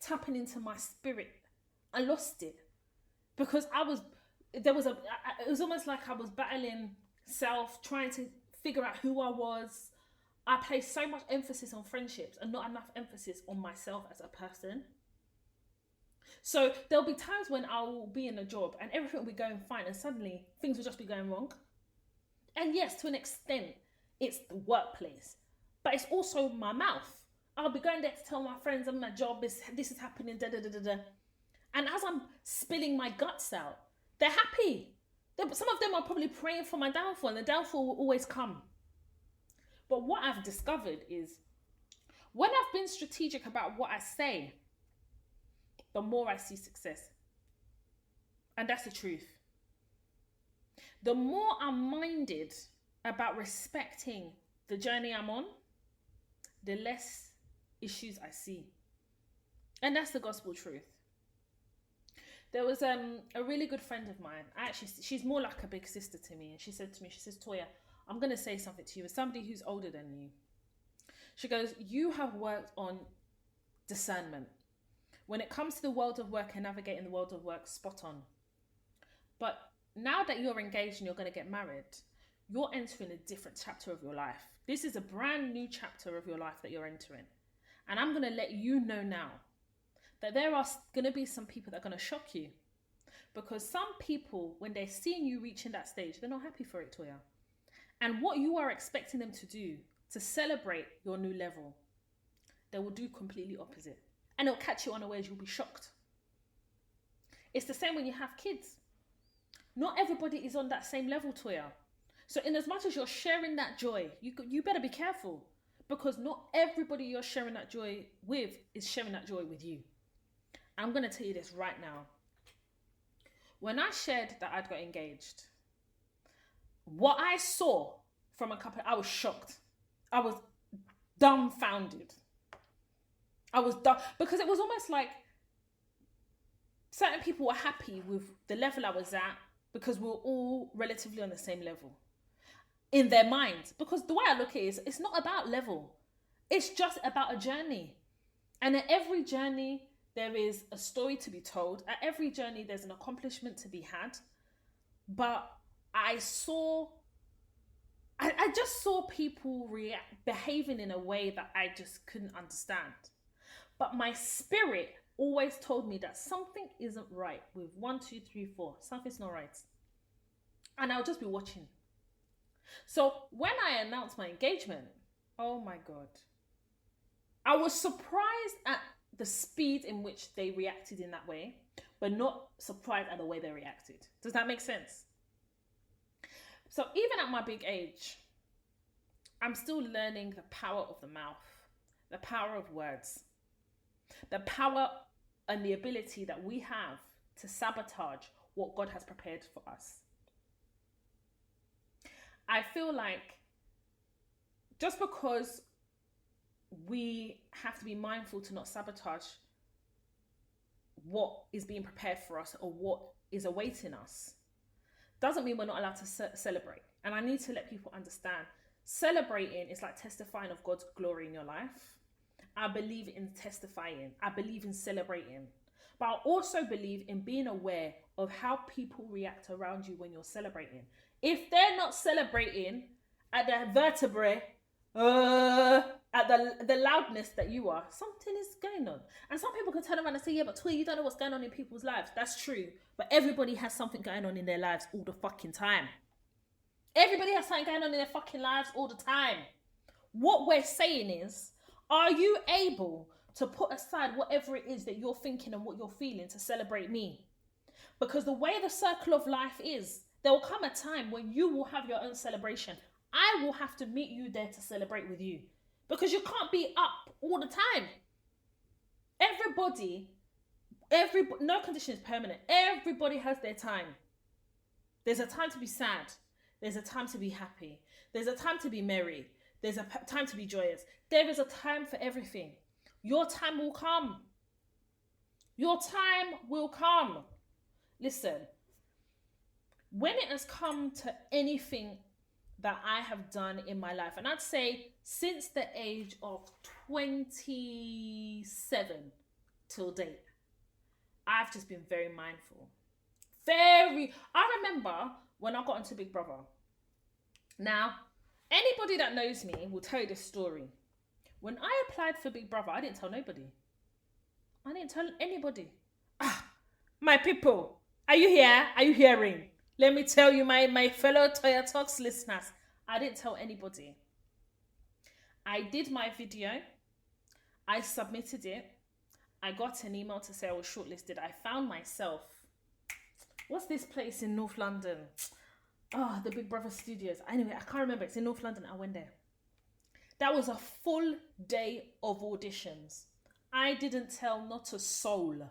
tapping into my spirit. I lost it because it was almost like I was battling self, trying to figure out who I was. I placed so much emphasis on friendships and not enough emphasis on myself as a person. So there'll be times when I will be in a job and everything will be going fine and suddenly things will just be going wrong. And yes, to an extent, it's the workplace, but it's also my mouth. I'll be going there to tell my friends my job this is happening, da da da da da. And as I'm spilling my guts out, they're happy. Some of them are probably praying for my downfall, and the downfall will always come. But what I've discovered is, when I've been strategic about what I say, the more I see success. And that's the truth. The more I'm minded about respecting the journey I'm on, the less issues I see. And that's the gospel truth. There was a really good friend of mine. She's more like a big sister to me. And she said to me, Toya, I'm going to say something to you as somebody who's older than you. She goes, you have worked on discernment. When it comes to the world of work and navigating the world of work, spot on. But now that you're engaged and you're going to get married, you're entering a different chapter of your life. This is a brand new chapter of your life that you're entering. And I'm going to let you know now that there are going to be some people that are going to shock you. Because some people, when they're seeing you reaching that stage, they're not happy for it, Toya. And what you are expecting them to do to celebrate your new level, they will do completely opposite. And it'll catch you unawares. You'll be shocked. It's the same when you have kids. Not everybody is on that same level, Toya. So in as much as you're sharing that joy, you better be careful. Because not everybody you're sharing that joy with is sharing that joy with you. I'm going to tell you this right now. When I shared that I'd got engaged, what I saw from a couple, I was shocked. I was dumbfounded. Because it was almost like certain people were happy with the level I was at because we were all relatively on the same level in their minds. Because the way I look at it is, it's not about level. It's just about a journey. And at every journey, there is a story to be told. At every journey, there's an accomplishment to be had. But I just saw people behaving in a way that I just couldn't understand. But my spirit always told me that something isn't right with 1, 2, 3, 4. Something's not right. And I'll just be watching. So when I announced my engagement, oh my God, I was surprised at the speed in which they reacted in that way, but not surprised at the way they reacted. Does that make sense? So even at my big age, I'm still learning the power of the mouth, the power of words, the power and the ability that we have to sabotage what God has prepared for us. I feel like just because we have to be mindful to not sabotage what is being prepared for us or what is awaiting us, doesn't mean we're not allowed to celebrate. And I need to let people understand Celebrating is like testifying of God's glory in your life. I believe in testifying. I believe in celebrating. But I also believe in being aware of how people react around you when you're celebrating. If they're not celebrating at the vertebrae, at the loudness that you are, something is going on. And some people can turn around and say, yeah, but Toy, you don't know what's going on in people's lives. That's true. But everybody has something going on in their lives all the fucking time. Everybody has something going on in their fucking lives all the time. What we're saying is, are you able to put aside whatever it is that you're thinking and what you're feeling to celebrate me? Because the way the circle of life is, there will come a time when you will have your own celebration. I will have to meet you there to celebrate with you. Because you can't be up all the time. No condition is permanent. Everybody has their time. There's a time to be sad. There's a time to be happy. There's a time to be merry. There's a time to be joyous. There is a time for everything. Your time will come. Your time will come. Listen, when it has come to anything that I have done in my life, and I'd say since the age of 27 till date, I've just been very mindful. I remember when I got into Big Brother. Now, anybody that knows me will tell you this story. When I applied for Big Brother, I didn't tell nobody. I didn't tell anybody. My people, are you here? Are you hearing? Let me tell you, my fellow Toya Talks listeners, I didn't tell anybody. I did my video. I submitted it. I got an email to say I was shortlisted. I found myself. What's this place in North London? The Big Brother Studios. Anyway, I can't remember. It's in North London. I went there. That was a full day of auditions. I didn't tell not a soul.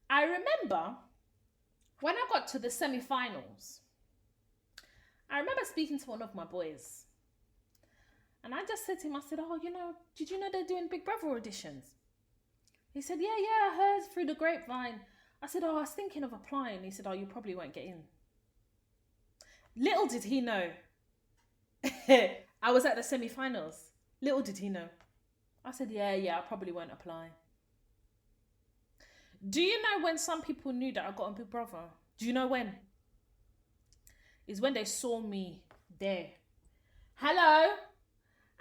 I remember when I got to the semi-finals, I remember speaking to one of my boys. And I just said to him, I said, did you know they're doing Big Brother auditions? He said, yeah, I heard through the grapevine. I said, I was thinking of applying. He said, you probably won't get in. Little did he know. I was at the semi-finals. Little did he know. I said, yeah, I probably won't apply. Do you know when some people knew that I got on Big Brother? Do you know when? It's when they saw me there. Hello,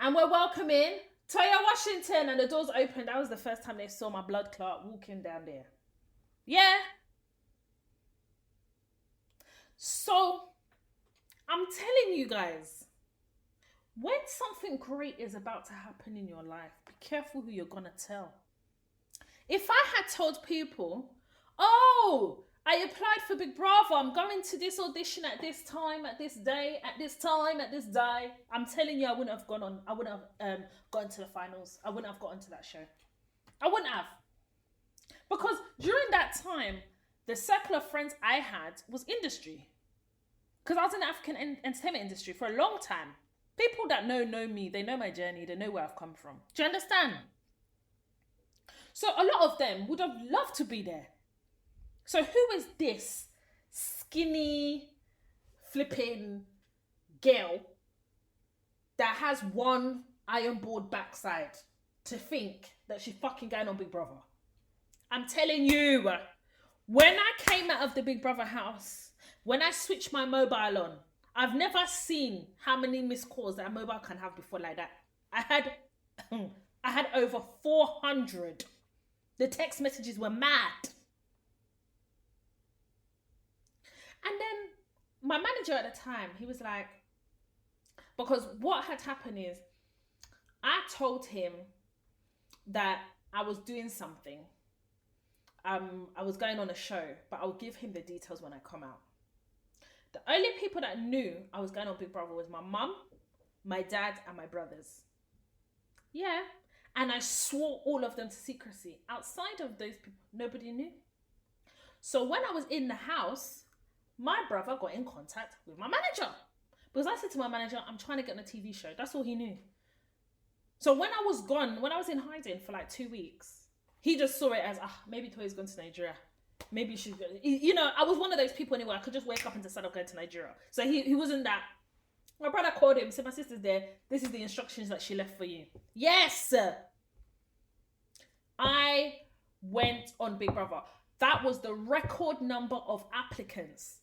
and we're welcoming Toya Washington, and the doors opened. That was the first time they saw my blood clot walking down there. Yeah. So, I'm telling you guys, when something great is about to happen in your life, be careful who you're going to tell. If I had told people, I applied for Big Brother, I'm going to this audition at this time, at this day, at this time, at this day, I'm telling you, I wouldn't have gone to the finals. I wouldn't have gotten to that show. I wouldn't have. Because during that time, the circle of friends I had was industry. Because I was in the African entertainment industry for a long time. People that know me, they know my journey, they know where I've come from. Do you understand? So a lot of them would have loved to be there. So who is this skinny, flipping girl that has one iron board backside to think that she's fucking going on Big Brother? I'm telling you, when I came out of the Big Brother house, when I switched my mobile on, I've never seen how many missed calls that a mobile can have before like that. I had over 400. The text messages were mad. And then my manager at the time, he was like, because what had happened is I told him that I was doing something. I was going on a show, but I'll give him the details when I come out. The only people that knew I was going on Big Brother was my mum, my dad, and my brothers. Yeah. And I swore all of them to secrecy. Outside of those people, nobody knew. So when I was in the house, my brother got in contact with my manager. Because I said to my manager, I'm trying to get on a TV show. That's all he knew. So when I was gone, when I was in hiding for like 2 weeks, he just saw it as, maybe Toya's gone to Nigeria. maybe you should go. You know, I was one of those people anyway. I could just wake up and decide I'm going to Nigeria. So he wasn't that. My brother called him, said, my sister's there. This is the instructions that she left for you. Yes! I went on Big Brother. That was the record number of applicants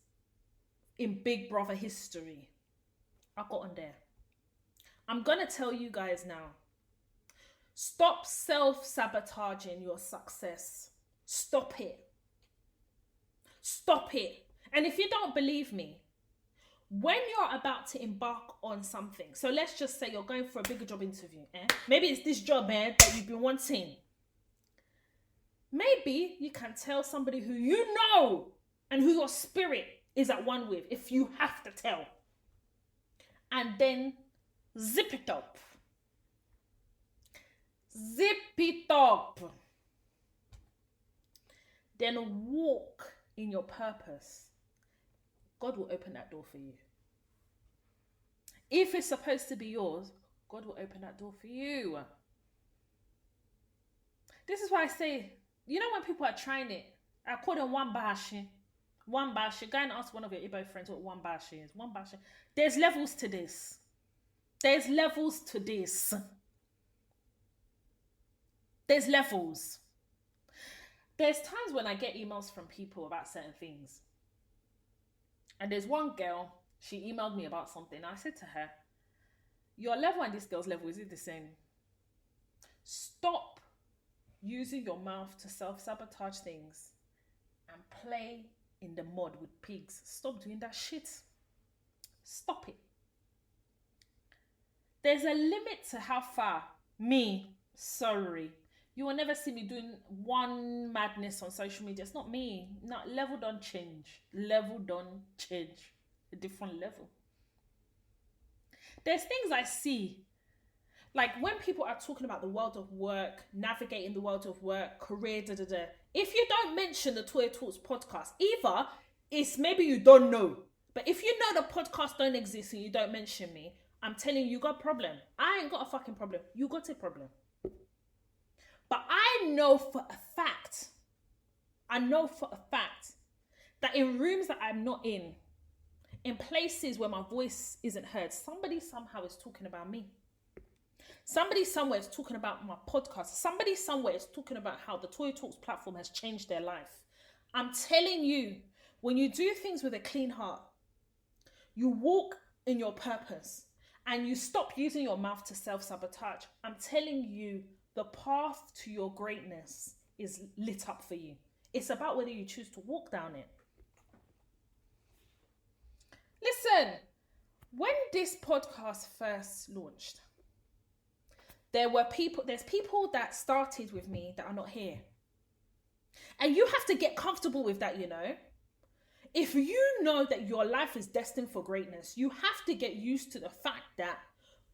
in Big Brother history. I got on there. I'm going to tell you guys now. Stop self-sabotaging your success. Stop it. Stop it. And if you don't believe me, when you're about to embark on something, so let's just say you're going for a bigger job interview, maybe it's this job that you've been wanting. Maybe you can tell somebody who you know and who your spirit is at one with, if you have to tell. And then zip it up. Zip it up. Then walk in your purpose. God will open that door for you. If it's supposed to be yours, God will open that door for you. This is why I say, you know when people are trying it, I call them one bashi. One bashi. Go and ask one of your Igbo friends what one bashi is. One bashi. There's levels to this. There's levels to this. There's levels. There's times when I get emails from people about certain things. And there's one girl, she emailed me about something. I said to her, your level and this girl's level, is it the same? Stop using your mouth to self-sabotage things and play in the mud with pigs. Stop doing that shit. Stop it. There's a limit to how far you will never see me doing one madness on social media. It's not me. No, level don't change. Level don't change. A different level. There's things I see. Like when people are talking about the world of work, navigating the world of work, career, If you don't mention the Toy Talks podcast, either it's maybe you don't know. But if you know the podcast don't exist and you don't mention me, I'm telling you, you got a problem. I ain't got a fucking problem. You got a problem. But I know for a fact that in rooms that I'm not in places where my voice isn't heard, somebody somehow is talking about me. Somebody somewhere is talking about my podcast. Somebody somewhere is talking about how the Toy Talks platform has changed their life. I'm telling you, when you do things with a clean heart, you walk in your purpose and you stop using your mouth to self-sabotage, I'm telling you, the path to your greatness is lit up for you. It's about whether you choose to walk down it. Listen, when this podcast first launched, there's people that started with me that are not here. And you have to get comfortable with that, you know. If you know that your life is destined for greatness, you have to get used to the fact that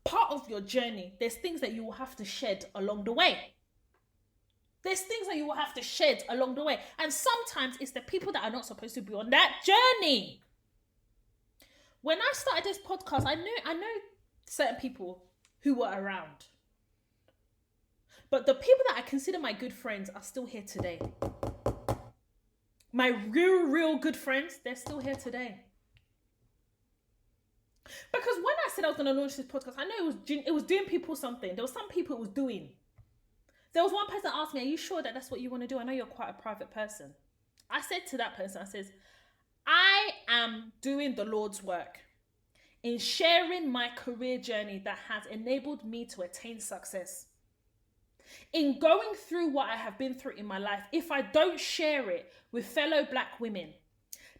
part of your journey, there's things that you will have to shed along the way. There's things that you will have to shed along the way. And sometimes it's the people that are not supposed to be on that journey. When I started this podcast, I know certain people who were around. But the people that I consider my good friends are still here today. My real good friends, they're still here today. Because when I said I was going to launch this podcast, I know it was doing people something. There was some people it was doing. There was one person that asked me, are you sure that that's what you want to do? I know you're quite a private person. I said to that person, I says, I am doing the Lord's work in sharing my career journey that has enabled me to attain success. In going through what I have been through in my life, if I don't share it with fellow Black women,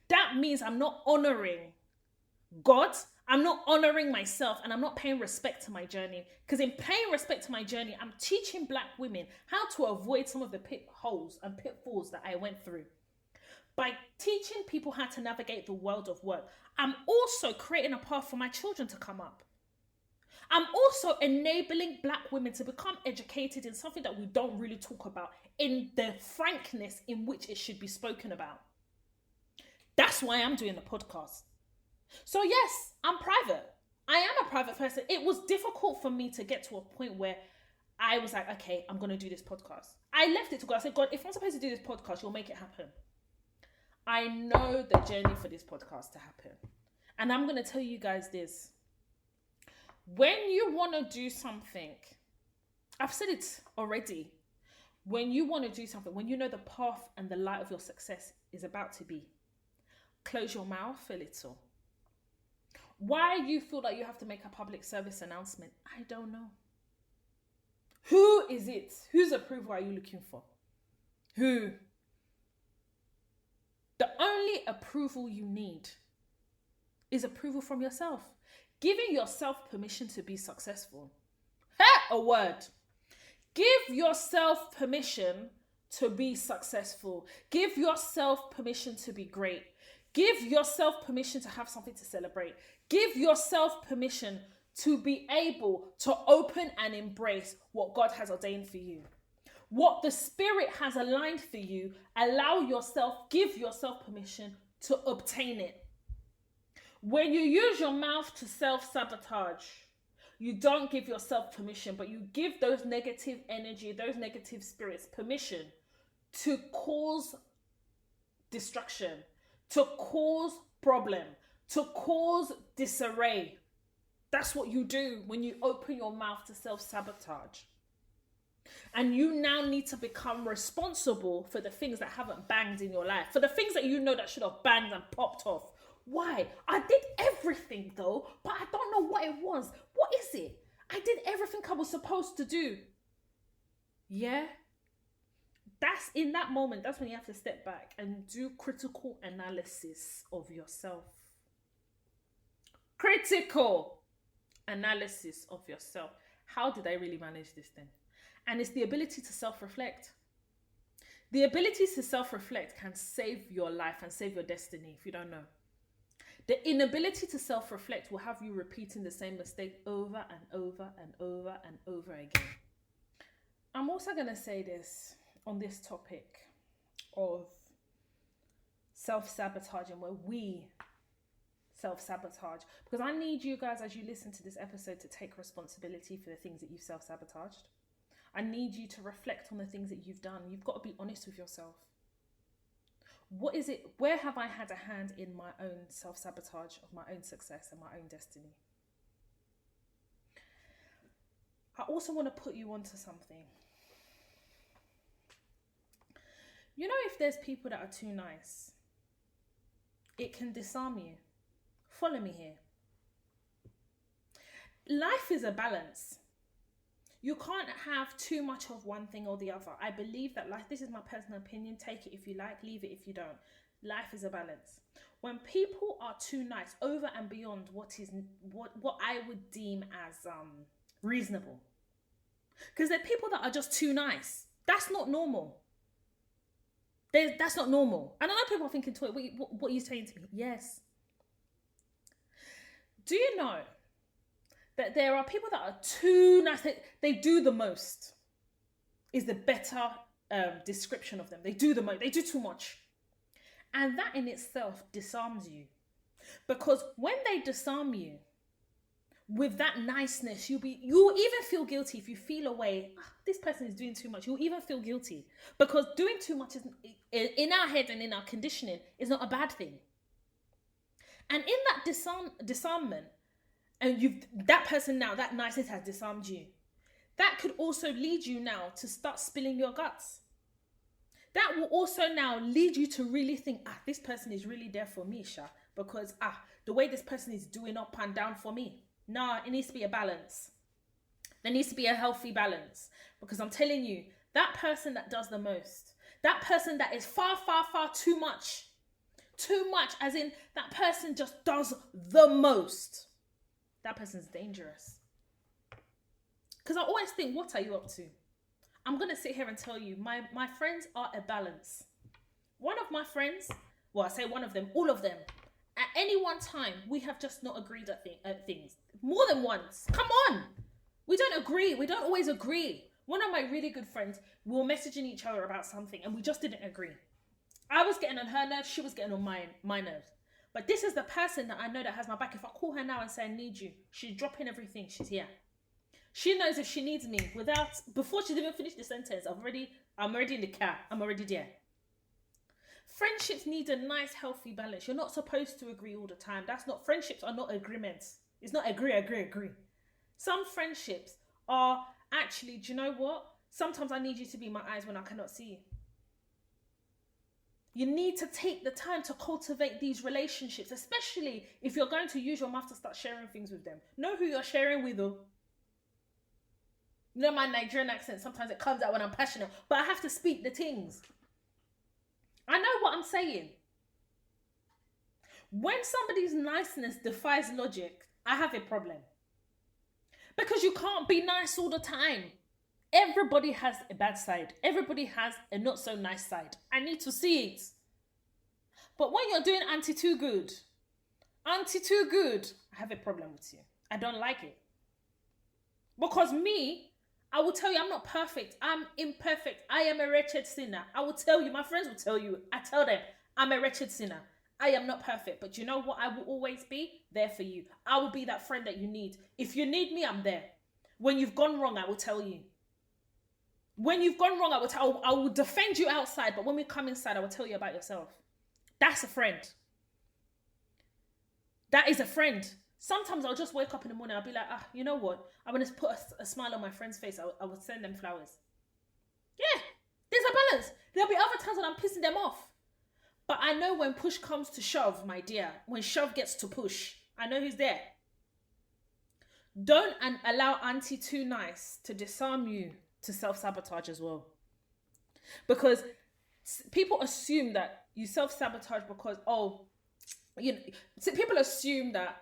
that means I'm not honoring God, I'm not honoring myself, and I'm not paying respect to my journey. Because in paying respect to my journey, I'm teaching Black women how to avoid some of the pitfalls and pitfalls that I went through. By teaching people how to navigate the world of work, I'm also creating a path for my children to come up. I'm also enabling Black women to become educated in something that we don't really talk about, in the frankness in which it should be spoken about. That's why I'm doing the podcast. So yes, I'm private. I am a private person. It was difficult for me to get to a point where I was like, okay, I'm going to do this podcast. I left it to God. I said, God, if I'm supposed to do this podcast, you'll make it happen. I know the journey for this podcast to happen. And I'm going to tell you guys this. When you want to do something, I've said it already. When you want to do something, when you know the path and the light of your success is about to be, close your mouth a little. Why you feel like you have to make a public service announcement, I don't know. Who is it? Whose approval are you looking for? Who? The only approval you need is approval from yourself. Giving yourself permission to be successful. A word. Give yourself permission to be successful. Give yourself permission to be great. Give yourself permission to have something to celebrate. Give yourself permission to be able to open and embrace what God has ordained for you. What the Spirit has aligned for you, give yourself permission to obtain it. When you use your mouth to self-sabotage, you don't give yourself permission, but you give those negative energy, those negative spirits permission to cause destruction, to cause problem, to cause disarray. That's what you do when you open your mouth to self-sabotage. And you now need to become responsible for the things that haven't banged in your life, for the things that you know that should have banged and popped off. Why? I did everything though, but I don't know what it was. What is it? I did everything I was supposed to do. Yeah? That's in that moment, that's when you have to step back and do critical analysis of yourself. Critical analysis of yourself. How did I really manage this thing? And it's the ability to self-reflect. The ability to self-reflect can save your life and save your destiny if you don't know. The inability to self-reflect will have you repeating the same mistake over and over and over and over again. I'm also going to say this on this topic of self-sabotaging, where we self-sabotage, because I need you guys, as you listen to this episode, to take responsibility for the things that you've self-sabotaged. I need you to reflect on the things that you've done. You've got to be honest with yourself. What is it? Where have I had a hand in my own self-sabotage of my own success and my own destiny? I also want to put you onto something. You know, if there's people that are too nice, it can disarm you. Follow me here. Life is a balance. You can't have too much of one thing or the other. I believe that life, this is my personal opinion, take it if you like, leave it if you don't. Life is a balance. When people are too nice, over and beyond what I would deem as reasonable. Because there are people that are just too nice. That's not normal. That's not normal. And I know people are thinking, what are you saying to me? Yes. Do you know that there are people that are too nice? They do the most, is the better description of them. They do the most. They do too much. And that in itself disarms you. Because when they disarm you with that niceness, you'll even feel guilty if you feel away. This person is doing too much. You'll even feel guilty. Because doing too much is, in our head and in our conditioning, is not a bad thing. And in that disarmment, and that person now, that niceness has disarmed you. That could also lead you now to start spilling your guts. That will also now lead you to really think, this person is really there for me, Sha, because the way this person is doing up and down for me. Nah, it needs to be a balance. There needs to be a healthy balance. Because I'm telling you, that person that does the most, that person that is far, far, far too much, as in that person just does the most, that person's dangerous. Because I always think, what are you up to? I'm going to sit here and tell you, my friends are a balance. One of my friends, well, I say one of them, all of them, at any one time, we have just not agreed at things. More than once. Come on. We don't agree. We don't always agree. One of my really good friends, we were messaging each other about something and we just didn't agree. I was getting on her nerves. She was getting on my nerves. But this is the person that I know that has my back. If I call her now and say I need you, she's dropping everything. She's here. She knows if she needs me before she's even finished the sentence, I'm already in the car. I'm already there. Friendships need a nice, healthy balance. You're not supposed to agree all the time. Friendships are not agreements. It's not agree. Some friendships are actually, do you know what? Sometimes I need you to be my eyes when I cannot see you. You need to take the time to cultivate these relationships, especially if you're going to use your mouth to start sharing things with them. Know who you're sharing with, though. You know my Nigerian accent, sometimes it comes out when I'm passionate, but I have to speak the things. I know what I'm saying. When somebody's niceness defies logic, I have a problem. Because you can't be nice all the time. Everybody has a bad side. Everybody has a not so nice side. I need to see it. But when you're doing auntie too good, I have a problem with you. I don't like it. Because me, I will tell you I'm not perfect. I'm imperfect. I am a wretched sinner. I will tell you, my friends will tell you, I tell them, I'm a wretched sinner. I am not perfect. But you know what? I will always be there for you. I will be that friend that you need. If you need me, I'm there. When you've gone wrong, I will tell you. When you've gone wrong, I will defend you outside. But when we come inside, I will tell you about yourself. That's a friend. That is a friend. Sometimes I'll just wake up in the morning. I'll be like, you know what? I'm going to put a smile on my friend's face. I will send them flowers. Yeah, there's a balance. There'll be other times when I'm pissing them off. But I know when push comes to shove, my dear, when shove gets to push, I know who's there. Don't allow auntie too nice to disarm you to self-sabotage as well. Because people assume that you self-sabotage because, people assume that,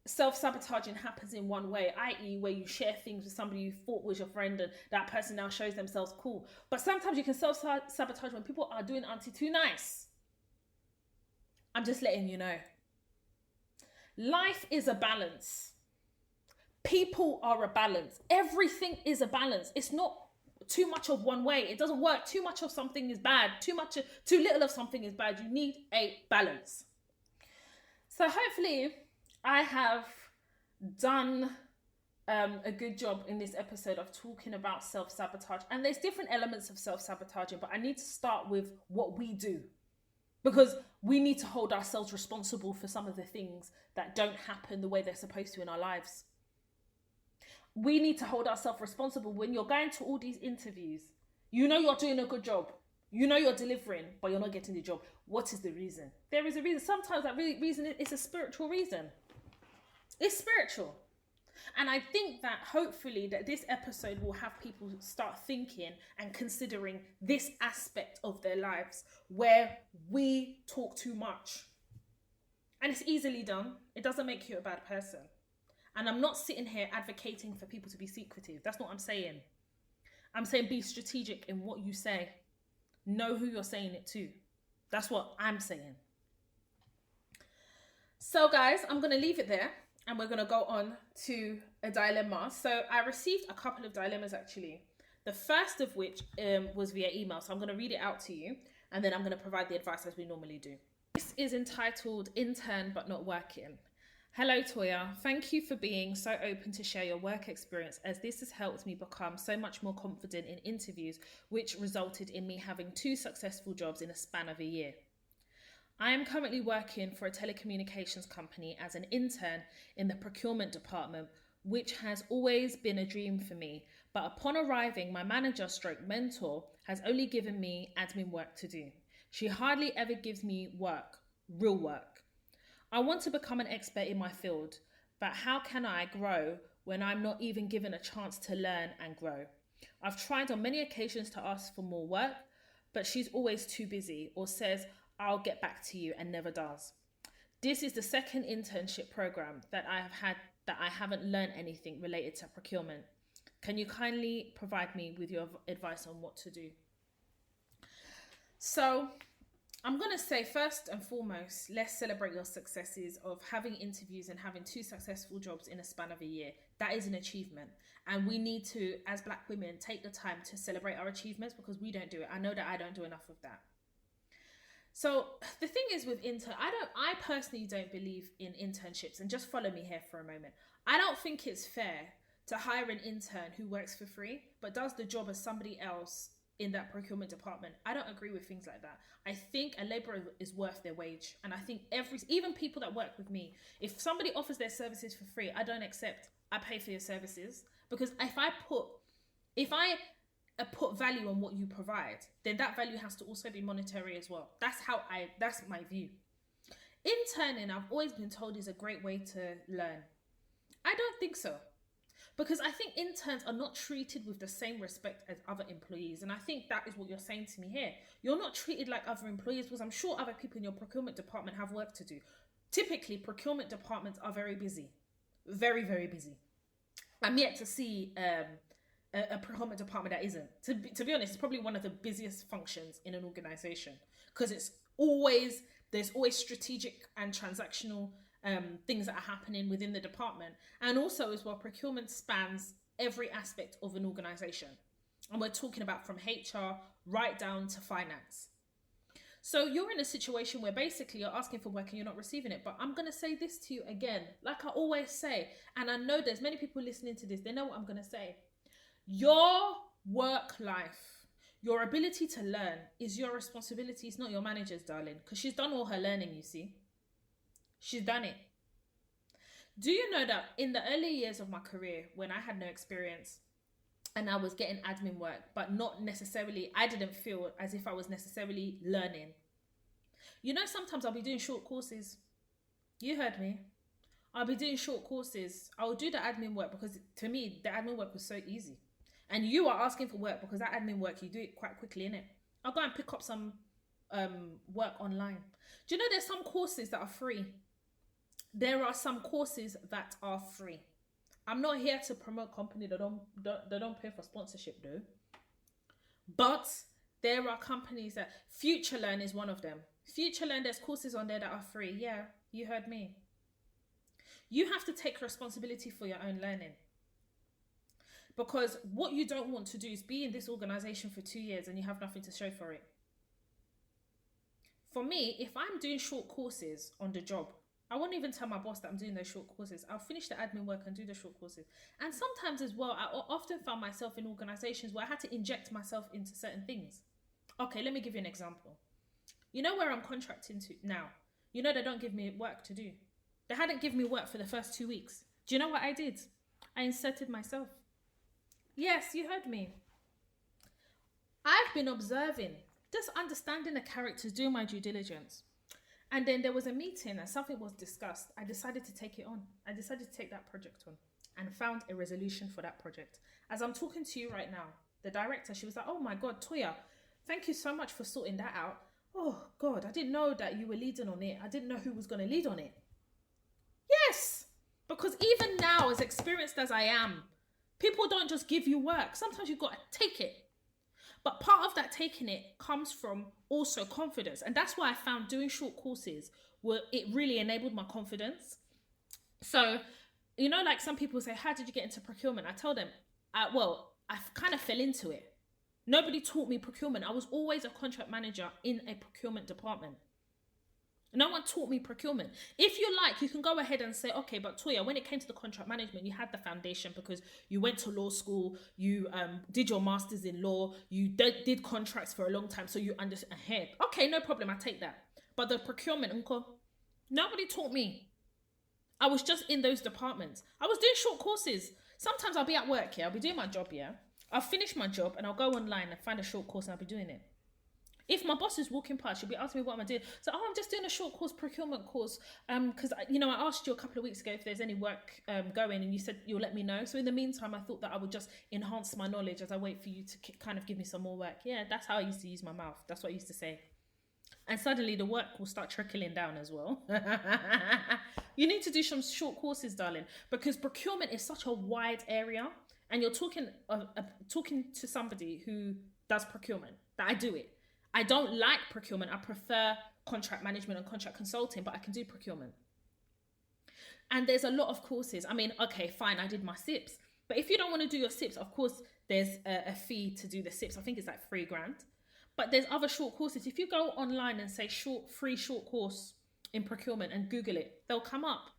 self-sabotaging happens in one way, i.e. where you share things with somebody you thought was your friend and that person now shows themselves cool. But sometimes you can self-sabotage when people are doing auntie too nice. I'm just letting you know. Life is a balance. People are a balance. Everything is a balance. It's not too much of one way. It doesn't work. Too much of something is bad. Too little of something is bad. You need a balance. So hopefully I have done a good job in this episode of talking about self-sabotage. And there's different elements of self-sabotaging, but I need to start with what we do. Because we need to hold ourselves responsible for some of the things that don't happen the way they're supposed to in our lives. We need to hold ourselves responsible when you're going to all these interviews. You know you're doing a good job. You know you're delivering, but you're not getting the job. What is the reason? There is a reason. Sometimes that reason is a spiritual reason. It's spiritual. And I think that hopefully that this episode will have people start thinking and considering this aspect of their lives where we talk too much. And it's easily done. It doesn't make you a bad person. And I'm not sitting here advocating for people to be secretive. That's not what I'm saying. I'm saying be strategic in what you say. Know who you're saying it to. That's what I'm saying. So guys, I'm going to leave it there. And we're going to go on to a dilemma. So I received a couple of dilemmas actually. The first of which was via email. So I'm going to read it out to you. And then I'm going to provide the advice as we normally do. This is entitled Intern But Not Working. Hello Toya, thank you for being so open to share your work experience, as this has helped me become so much more confident in interviews, which resulted in me having 2 successful jobs in a span of a year. I am currently working for a telecommunications company as an intern in the procurement department, which has always been a dream for me, but upon arriving, my manager/mentor has only given me admin work to do. She hardly ever gives me work, real work. I want to become an expert in my field, but how can I grow when I'm not even given a chance to learn and grow? I've tried on many occasions to ask for more work, but she's always too busy or says, I'll get back to you, and never does. This is the second internship program that I have had that I haven't learned anything related to procurement. Can you kindly provide me with your advice on what to do? So I'm going to say first and foremost, let's celebrate your successes of having interviews and having 2 successful jobs in a span of a year. That is an achievement. And we need to, as Black women, take the time to celebrate our achievements because we don't do it. I know that I don't do enough of that. So the thing is with I personally don't believe in internships, and just follow me here for a moment. I don't think it's fair to hire an intern who works for free, but does the job as somebody else in that procurement department. I don't agree with things like that. I think a labourer is worth their wage. And I think even people that work with me, if somebody offers their services for free, I don't accept. I pay for your services. Because if I put value on what you provide, then that value has to also be monetary as well. That's my view. Interning, I've always been told, is a great way to learn. I don't think so. Because I think interns are not treated with the same respect as other employees. And I think that is what you're saying to me here. You're not treated like other employees, because I'm sure other people in your procurement department have work to do. Typically, procurement departments are very busy. Very, very busy. I'm yet to see a procurement department that isn't. To be honest, it's probably one of the busiest functions in an organization. Because there's always strategic and transactional things that are happening within the department. And also as well, procurement spans every aspect of an organization. And we're talking about from HR right down to finance. So you're in a situation where basically you're asking for work and you're not receiving it. But I'm going to say this to you again, like I always say, and I know there's many people listening to this, they know what I'm going to say. Your work life, your ability to learn is your responsibility. It's not your manager's, darling, because she's done all her learning, you see. She's done it. Do you know that in the early years of my career, when I had no experience and I was getting admin work, but not necessarily, I didn't feel as if I was necessarily learning. You know, sometimes I'll be doing short courses. You heard me. I'll be doing short courses. I'll do the admin work because to me, the admin work was so easy. And you are asking for work because that admin work, you do it quite quickly, innit? I'll go and pick up some work online. Do you know there's some courses that are free? There are some courses that are free. I'm not here to promote companies that don't pay for sponsorship though. But there are companies that, FutureLearn is one of them. FutureLearn, there's courses on there that are free. Yeah, you heard me. You have to take responsibility for your own learning. Because what you don't want to do is be in this organization for 2 years and you have nothing to show for it. For me, if I'm doing short courses on the job, I won't even tell my boss that I'm doing those short courses. I'll finish the admin work and do the short courses. And sometimes as well, I often found myself in organizations where I had to inject myself into certain things. Okay, let me give you an example. You know where I'm contracting to now? You know they don't give me work to do. They hadn't given me work for the first 2 weeks. Do you know what I did? I inserted myself. Yes, you heard me. I've been observing, just understanding the characters, doing my due diligence. And then there was a meeting and something was discussed. I decided to take it on. I decided to take that project on and found a resolution for that project. As I'm talking to you right now, the director, she was like, oh my God, Toya, thank you so much for sorting that out. Oh God, I didn't know that you were leading on it. I didn't know who was going to lead on it. Yes, because even now, as experienced as I am, people don't just give you work. Sometimes you've got to take it. But part of that taking it comes from also confidence. And that's why I found doing short courses, it really enabled my confidence. So, you know, like some people say, how did you get into procurement? I tell them, I kind of fell into it. Nobody taught me procurement. I was always a contract manager in a procurement department. No one taught me procurement. If you like, you can go ahead and say, okay, but Toya, when it came to the contract management, you had the foundation because you went to law school, you did your master's in law, you did contracts for a long time, so you understand. Okay, no problem, I take that. But the procurement, nobody taught me. I was just in those departments. I was doing short courses. Sometimes I'll be at work, I'll be doing my job, I'll finish my job and I'll go online and find a short course and I'll be doing it. If my boss is walking past, she'll be asking me what am I doing. So, I'm just doing a short course, procurement course. Because, I asked you a couple of weeks ago if there's any work going and you said you'll let me know. So in the meantime, I thought that I would just enhance my knowledge as I wait for you to kind of give me some more work. Yeah, that's how I used to use my mouth. That's what I used to say. And suddenly the work will start trickling down as well. You need to do some short courses, darling, because procurement is such a wide area. And you're talking to somebody who does procurement, that I do it. I don't like procurement. I prefer contract management and contract consulting, but I can do procurement. And there's a lot of courses. I mean, okay, fine, I did my SIPs. But if you don't want to do your SIPs, of course, there's a fee to do the SIPs. I think it's like $3,000. But there's other short courses. If you go online and say free short course in procurement and Google it, they'll come up.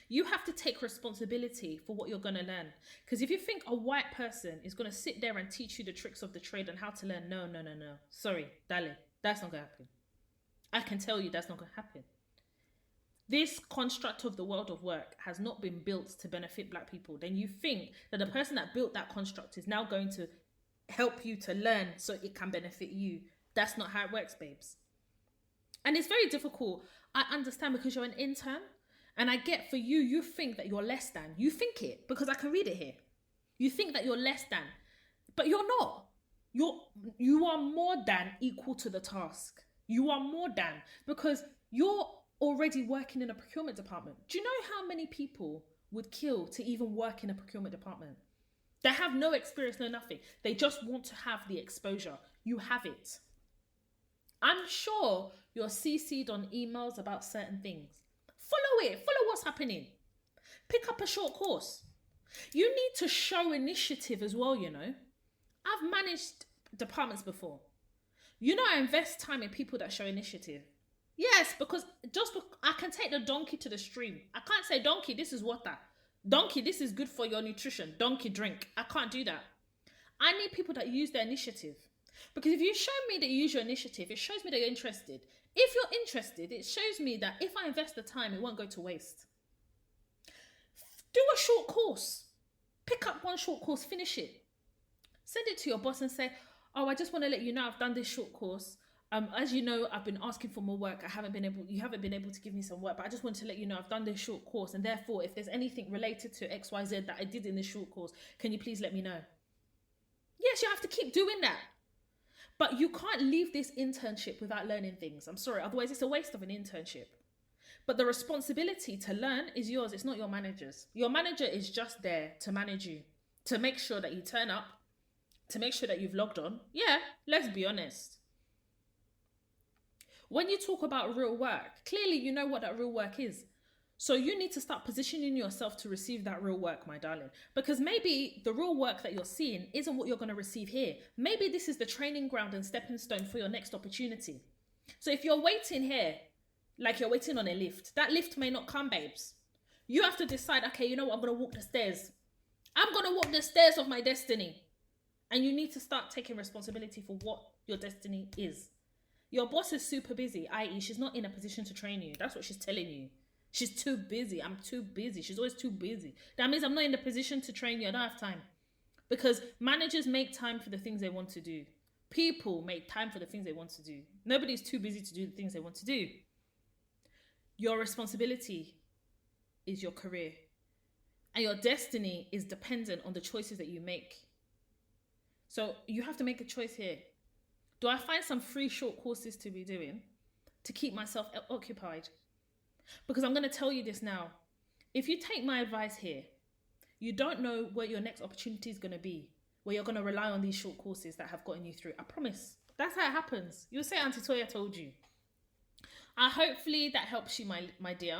You have to take responsibility for what you're going to learn. Because if you think a white person is going to sit there and teach you the tricks of the trade and how to learn, no. Sorry, darling, that's not going to happen. I can tell you that's not going to happen. This construct of the world of work has not been built to benefit black people. Then you think that the person that built that construct is now going to help you to learn so it can benefit you. That's not how it works, babes. And it's very difficult. I understand, because you're an intern. And I get, for you, you think that you're less than. You think it, because I can read it here. You think that you're less than. But you're not. You are more than equal to the task. You are more than, because you're already working in a procurement department. Do you know how many people would kill to even work in a procurement department? They have no experience, no nothing. They just want to have the exposure. You have it. I'm sure you're CC'd on emails about certain things. Follow it. Follow what's happening. Pick up a short course. You need to show initiative as well, you know. I've managed departments before. You know, I invest time in people that show initiative. Yes, because I can take the donkey to the stream. I can't say, donkey, this is water. Donkey, this is good for your nutrition. Donkey, drink. I can't do that. I need people that use their initiative. Because if you show me that you use your initiative, it shows me that you're interested. If you're interested, it shows me that if I invest the time, it won't go to waste. Do a short course. Pick up one short course, finish it. Send it to your boss and say, oh, I just want to let you know I've done this short course. As you know, I've been asking for more work. You haven't been able to give me some work, but I just want to let you know I've done this short course. And therefore, if there's anything related to XYZ that I did in this short course, can you please let me know? Yes, you have to keep doing that. But you can't leave this internship without learning things. I'm sorry, otherwise it's a waste of an internship. But the responsibility to learn is yours. It's not your manager's. Your manager is just there to manage you, to make sure that you turn up, to make sure that you've logged on. Yeah, let's be honest. When you talk about real work, clearly you know what that real work is. So you need to start positioning yourself to receive that real work, my darling. Because maybe the real work that you're seeing isn't what you're going to receive here. Maybe this is the training ground and stepping stone for your next opportunity. So if you're waiting here, like you're waiting on a lift, that lift may not come, babes. You have to decide, okay, you know what, I'm going to walk the stairs. I'm going to walk the stairs of my destiny. And you need to start taking responsibility for what your destiny is. Your boss is super busy, i.e. she's not in a position to train you. That's what she's telling you. She's too busy. I'm too busy. She's always too busy. That means I'm not in the position to train you. I don't have time. Because managers make time for the things they want to do. People make time for the things they want to do. Nobody's too busy to do the things they want to do. Your responsibility is your career. And your destiny is dependent on the choices that you make. So you have to make a choice here. Do I find some free short courses to be doing to keep myself occupied? Because I'm going to tell you this now. If you take my advice here, you don't know where your next opportunity is going to be, where you're going to rely on these short courses that have gotten you through. I promise. That's how it happens. You'll say Auntie Toya told you. Hopefully that helps you, my dear.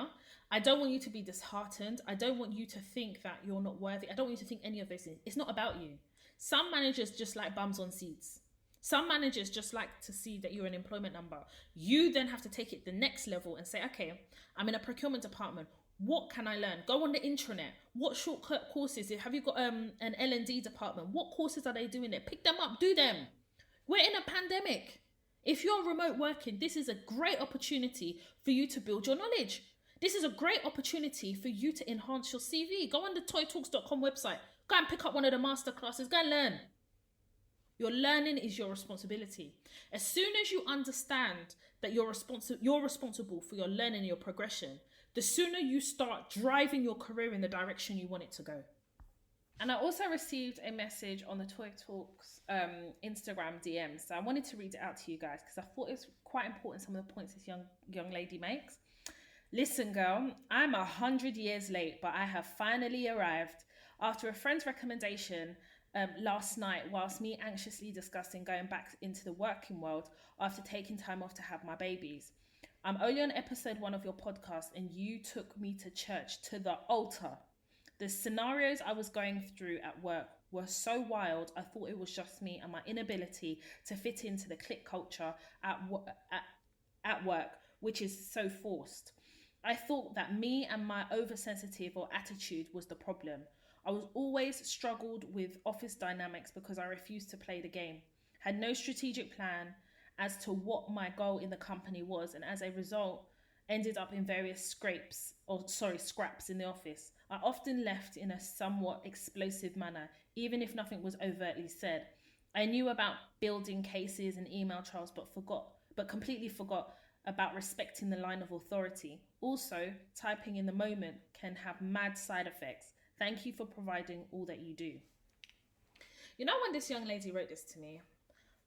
I don't want you to be disheartened. I don't want you to think that you're not worthy. I don't want you to think any of those things. It's not about you. Some managers just like bums on seats. Some managers just like to see that you're an employment number. You then have to take it the next level and say, okay, I'm in a procurement department. What can I learn? Go on the intranet. What shortcut courses? Have you got an L&D department? What courses are they doing there? Pick them up, do them. We're in a pandemic. If you're remote working, this is a great opportunity for you to build your knowledge. This is a great opportunity for you to enhance your CV. Go on the toytalks.com website. Go and pick up one of the masterclasses. Go and learn. Your learning is your responsibility. As soon as you understand that you're responsible for your learning and your progression, the sooner you start driving your career in the direction you want it to go. And I also received a message on the Toy Talks Instagram DMs. So I wanted to read it out to you guys because I thought it was quite important, some of the points this young lady makes. Listen, girl, I'm 100 years late, but I have finally arrived. After a friend's recommendation last night, whilst me anxiously discussing going back into the working world after taking time off to have my babies. I'm only on episode 1 of your podcast and you took me to church, to the altar. The scenarios I was going through at work were so wild, I thought it was just me and my inability to fit into the clique culture at work, which is so forced. I thought that me and my oversensitive or attitude was the problem. I was always struggled with office dynamics because I refused to play the game. Had no strategic plan as to what my goal in the company was, and as a result, ended up in various scraps in the office. I often left in a somewhat explosive manner, even if nothing was overtly said. I knew about building cases and email trails, but completely forgot about respecting the line of authority. Also, typing in the moment can have mad side effects. Thank you for providing all that you do. You know, when this young lady wrote this to me,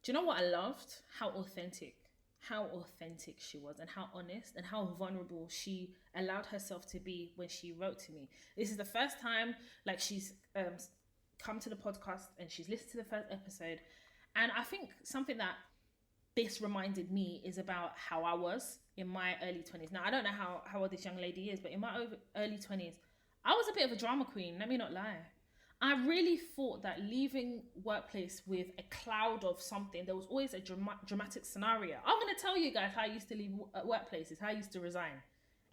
do you know what I loved? How authentic she was, and how honest and how vulnerable she allowed herself to be when she wrote to me. This is the first time like she's come to the podcast and she's listened to the first episode. And I think something that this reminded me is about how I was in my early 20s. Now, I don't know how old this young lady is, but in my early 20s, I was a bit of a drama queen, let me not lie. I really thought that leaving workplace with a cloud of something, there was always a dramatic scenario. I'm going to tell you guys how I used to leave workplaces, how I used to resign.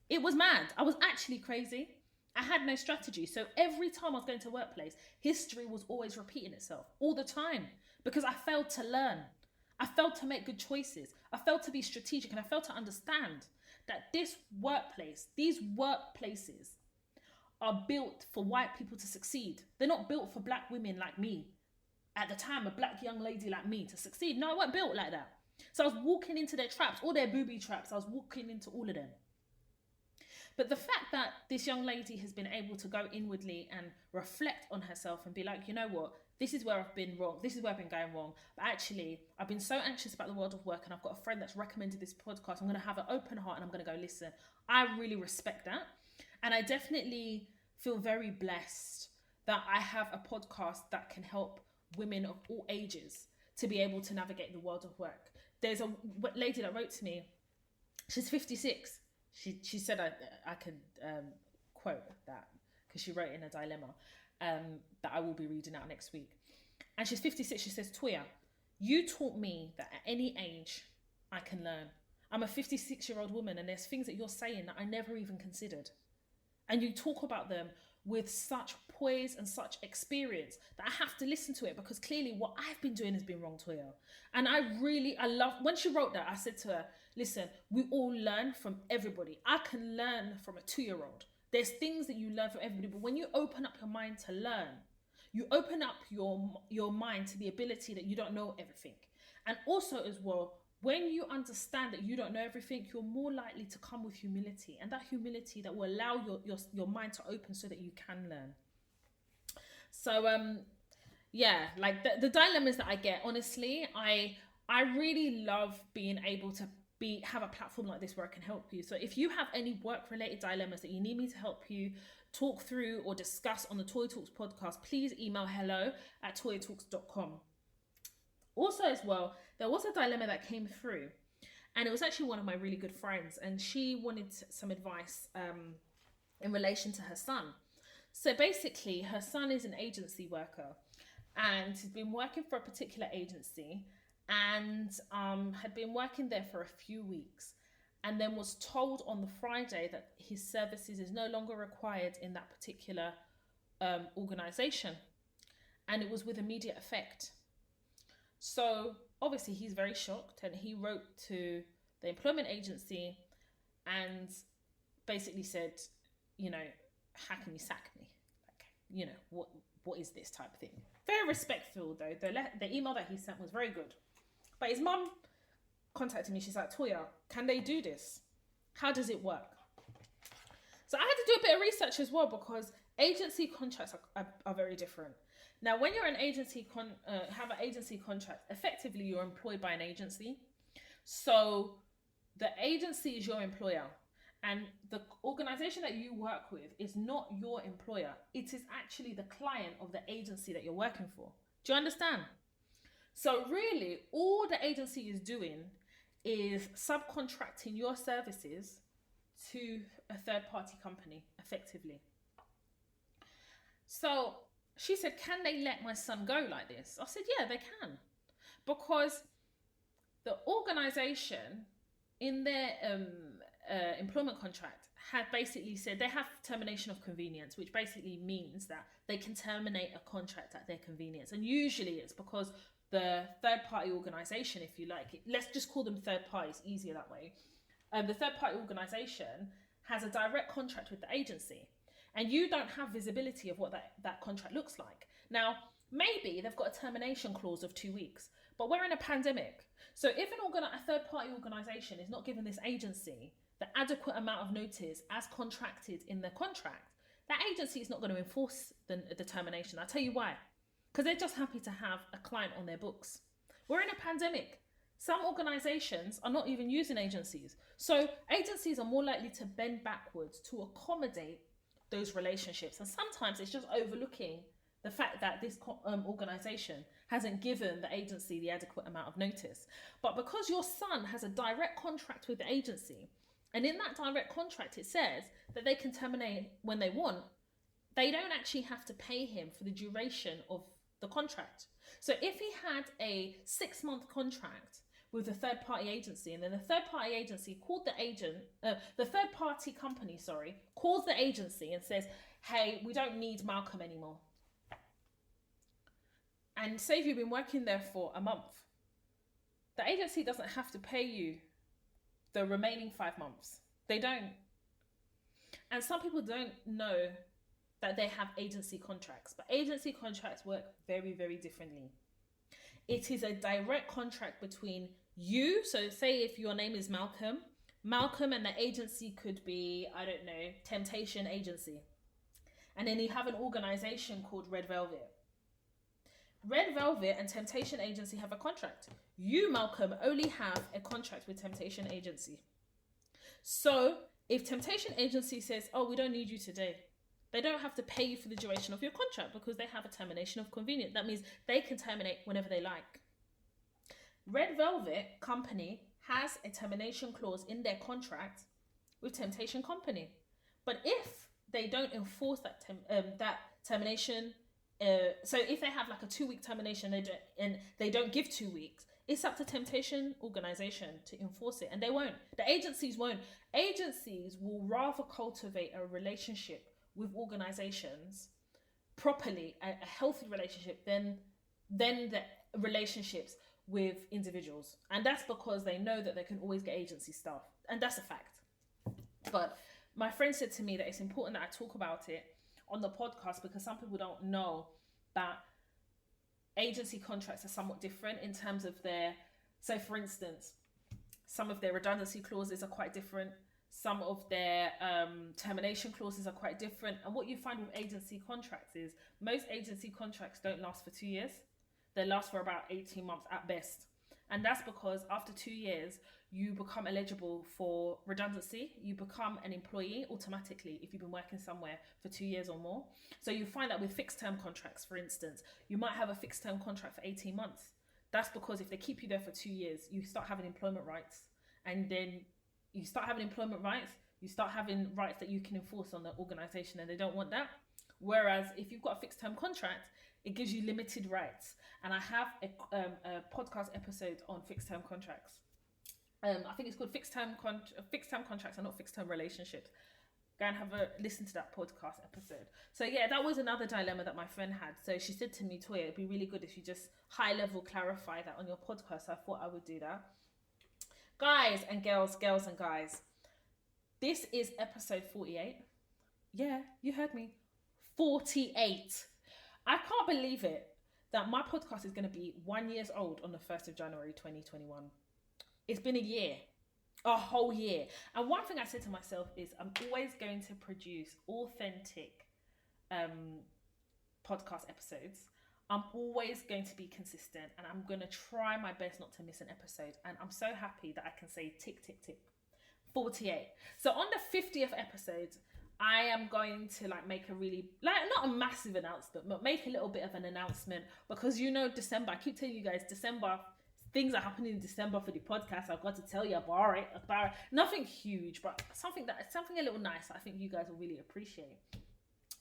It was mad. I was actually crazy. I had no strategy. So every time I was going to workplace, history was always repeating itself all the time because I failed to learn. I failed to make good choices. I failed to be strategic, and I failed to understand that these workplaces are built for white people to succeed. They're not built for black women like me. At the time, a black young lady like me to succeed. No, I weren't built like that. So I was walking into their traps, all their booby traps. I was walking into all of them. But the fact that this young lady has been able to go inwardly and reflect on herself and be like, you know what, this is where I've been wrong. This is where I've been going wrong. But actually, I've been so anxious about the world of work, and I've got a friend that's recommended this podcast. I'm going to have an open heart and I'm going to go listen. I really respect that. And I definitely feel very blessed that I have a podcast that can help women of all ages to be able to navigate the world of work. There's a lady that wrote to me. She's 56. She said I could quote that because she wrote in a dilemma that I will be reading out next week. And she's 56. She says, Toya, you taught me that at any age I can learn. I'm a 56-year-old woman, and there's things that you're saying that I never even considered. And you talk about them with such poise and such experience that I have to listen to it, because clearly what I've been doing has been wrong, Toya. And I love, when she wrote that, I said to her, listen, we all learn from everybody. I can learn from a 2-year-old. There's things that you learn from everybody, but when you open up your mind to learn, you open up your mind to the ability that you don't know everything. And also as well, when you understand that you don't know everything, you're more likely to come with humility, and that humility that will allow your mind to open so that you can learn. So yeah, like the dilemmas that I get, honestly, I really love being able to have a platform like this where I can help you. So if you have any work-related dilemmas that you need me to help you talk through or discuss on the Toy Talks podcast, please email hello@toytalks.com. Also as well, there was a dilemma that came through, and it was actually one of my really good friends, and she wanted some advice in relation to her son. So basically, her son is an agency worker, and he's been working for a particular agency, and had been working there for a few weeks, and then was told on the Friday that his services is no longer required in that particular organisation, and it was with immediate effect. So obviously he's very shocked, and he wrote to the employment agency and basically said, you know, how can you sack me? Like, you know, what is this type of thing? Very respectful though. The email that he sent was very good. But his mum contacted me. She's like, Toya, can they do this? How does it work? So I had to do a bit of research as well, because agency contracts are very different. Now, when you're an agency have an agency contract, effectively you're employed by an agency. So the agency is your employer, and the organization that you work with is not your employer. It is actually the client of the agency that you're working for. Do you understand? So really, all the agency is doing is subcontracting your services to a third-party company, effectively. So she said, can they let my son go like this? I said, yeah, they can. Because the organisation in their employment contract had basically said they have termination of convenience, which basically means that they can terminate a contract at their convenience. And usually it's because the third party organization, if you like, let's just call them third parties, easier that way. The third party organization has a direct contract with the agency, and you don't have visibility of what that contract looks like. Now, maybe they've got a termination clause of 2 weeks, but we're in a pandemic. So if a third party organization is not giving this agency the adequate amount of notice as contracted in the contract, that agency is not going to enforce the termination. I'll tell you why. Because they're just happy to have a client on their books. We're in a pandemic. Some organizations are not even using agencies. So agencies are more likely to bend backwards to accommodate those relationships. And sometimes it's just overlooking the fact that this organization hasn't given the agency the adequate amount of notice. But because your son has a direct contract with the agency, and in that direct contract it says that they can terminate when they want, they don't actually have to pay him for the duration of the contract. So if he had a 6-month contract with a third party agency, and then the third party agency called the third party company, calls the agency and says, hey, we don't need Malcolm anymore. And say if you've been working there for a month, the agency doesn't have to pay you the remaining 5 months. They don't. And some people don't know that they have agency contracts, but agency contracts work very, very differently. It is a direct contract between you. So say if your name is Malcolm and the agency could be, I don't know, Temptation Agency. And then you have an organization called Red Velvet. Red Velvet and Temptation Agency have a contract. You, Malcolm, only have a contract with Temptation Agency. So if Temptation Agency says, oh, we don't need you today, they don't have to pay you for the duration of your contract because they have a termination of convenience. That means they can terminate whenever they like. Red Velvet Company has a termination clause in their contract with Temptation Company. But if they don't enforce that termination, so if they have like a 2-week termination and they don't give 2 weeks, it's up to Temptation organization to enforce it, and they won't. The agencies won't. Agencies will rather cultivate a relationship with organizations properly, a healthy relationship, than the relationships with individuals. And that's because they know that they can always get agency staff, and that's a fact. But my friend said to me that it's important that I talk about it on the podcast because some people don't know that agency contracts are somewhat different in terms of so for instance, some of their redundancy clauses are quite different. Some of their termination clauses are quite different. And what you find with agency contracts is most agency contracts don't last for 2 years. They last for about 18 months at best. And that's because after 2 years, you become eligible for redundancy. You become an employee automatically if you've been working somewhere for 2 years or more. So you find that with fixed term contracts, for instance, you might have a fixed term contract for 18 months. That's because if they keep you there for 2 years, you start having employment rights. And then you start having employment rights, you start having rights that you can enforce on the organization, and they don't want that. Whereas if you've got a fixed term contract, it gives you limited rights. And I have a podcast episode on fixed term contracts. I think it's called fixed term contracts and not fixed term relationships. Go and have a listen to that podcast episode. So yeah, that was another dilemma that my friend had. So she said to me, Toya, it'd be really good if you just high level clarify that on your podcast. So I thought I would do that. Guys and girls and guys, this is episode 48. Yeah, you heard me. 48. I can't believe it that my podcast is going to be 1 year old on the 1st of January 2021. It's been a year, a whole year. And one thing I said to myself is I'm always going to produce authentic podcast episodes. I'm always going to be consistent, and I'm going to try my best not to miss an episode. And I'm so happy that I can say tick, tick, tick, 48. So on the 50th episode, I am going to make a really, not a massive announcement, but make a little bit of an announcement because December, I keep telling you guys, December, things are happening in December for the podcast. I've got to tell you about it. Nothing huge, but something a little nice that I think you guys will really appreciate.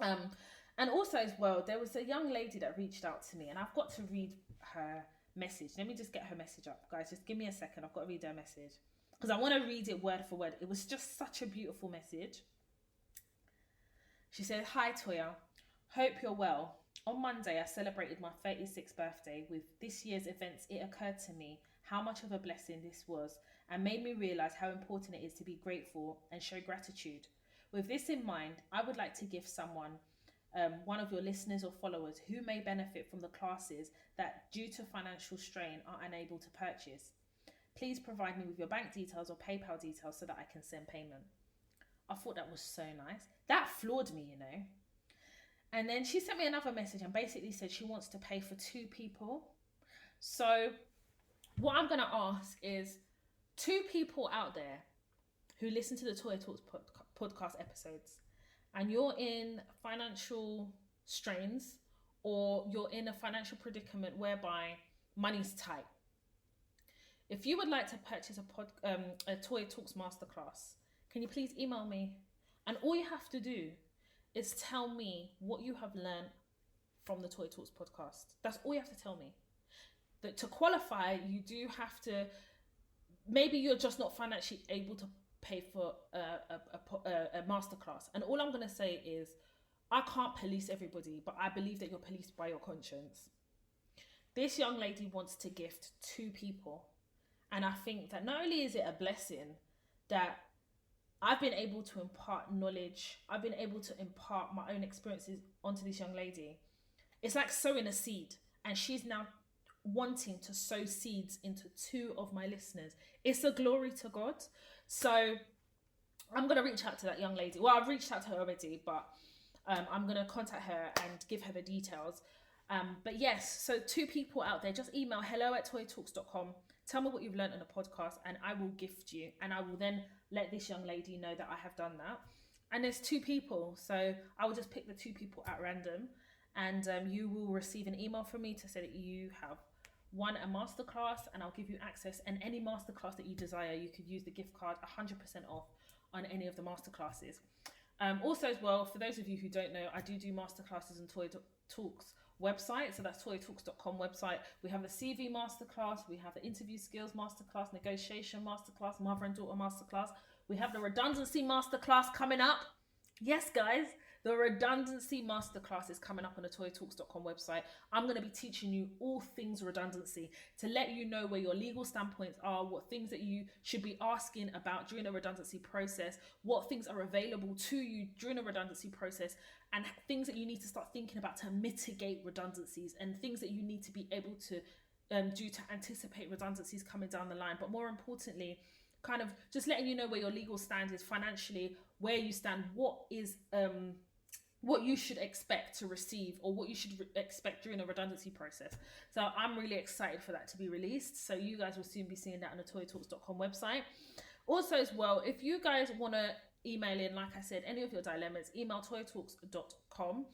And also as well, there was a young lady that reached out to me, and I've got to read her message. Let me just get her message up, guys. Just give me a second. I've got to read her message. because I want to read it word for word. It was just such a beautiful message. She said, "Hi Toya, hope you're well. On Monday, I celebrated my 36th birthday. With this year's events, it occurred to me how much of a blessing this was and made me realise how important it is to be grateful and show gratitude. With this in mind, I would like to give someone, one of your listeners or followers who may benefit from the classes that due to financial strain are unable to purchase. Please provide me with your bank details or PayPal details so that I can send payment." I thought that was so nice. That floored me, you know. And then she sent me another message and basically said she wants to pay for 2 people. So what I'm going to ask is 2 people out there who listen to the Toya Talks podcast episodes and you're in financial strains or you're in a financial predicament whereby money's tight. If you would like to purchase a Toya Talks masterclass, can you please email me? And all you have to do is tell me what you have learned from the Toya Talks podcast. That's all you have to tell me. That to qualify, you do have to, maybe you're just not financially able to pay for a masterclass. And all I'm going to say is, I can't police everybody, but I believe that you're policed by your conscience. This young lady wants to gift 2 people. And I think that not only is it a blessing that I've been able to impart knowledge, I've been able to impart my own experiences onto this young lady. It's like sowing a seed, and she's now wanting to sow seeds into 2 of my listeners. It's a glory to God. So I'm going to reach out to that young lady. Well, I've reached out to her already, but I'm going to contact her and give her the details. But yes, so 2 people out there, just email hello@toyatalks.com. Tell me what you've learned on the podcast and I will gift you. And I will then let this young lady know that I have done that. And there's 2 people. So I will just pick the 2 people at random. And you will receive an email from me to say that you have won a masterclass, and I'll give you access. And any masterclass that you desire, you could use the gift card 100% off on any of the masterclasses. Also as well, for those of you who don't know, I do masterclasses on Toya Talks website. So that's toyatalks.com website. We have the CV masterclass, we have the interview skills masterclass, negotiation masterclass, mother and daughter masterclass. We have the redundancy masterclass coming up. Yes, guys, the redundancy masterclass is coming up on the toyatalks.com website. I'm going to be teaching you all things redundancy to let you know where your legal standpoints are, what things that you should be asking about during the redundancy process, what things are available to you during the redundancy process, and things that you need to start thinking about to mitigate redundancies, and things that you need to be able to do to anticipate redundancies coming down the line. But more importantly, kind of just letting you know where your legal stand is financially, where you stand, what is what you should expect to receive, or what you should expect during a redundancy process. So I'm really excited for that to be released. So you guys will soon be seeing that on the toyatalks.com website. Also as well, if you guys want to email in, like I said, any of your dilemmas, email toyatalks.com.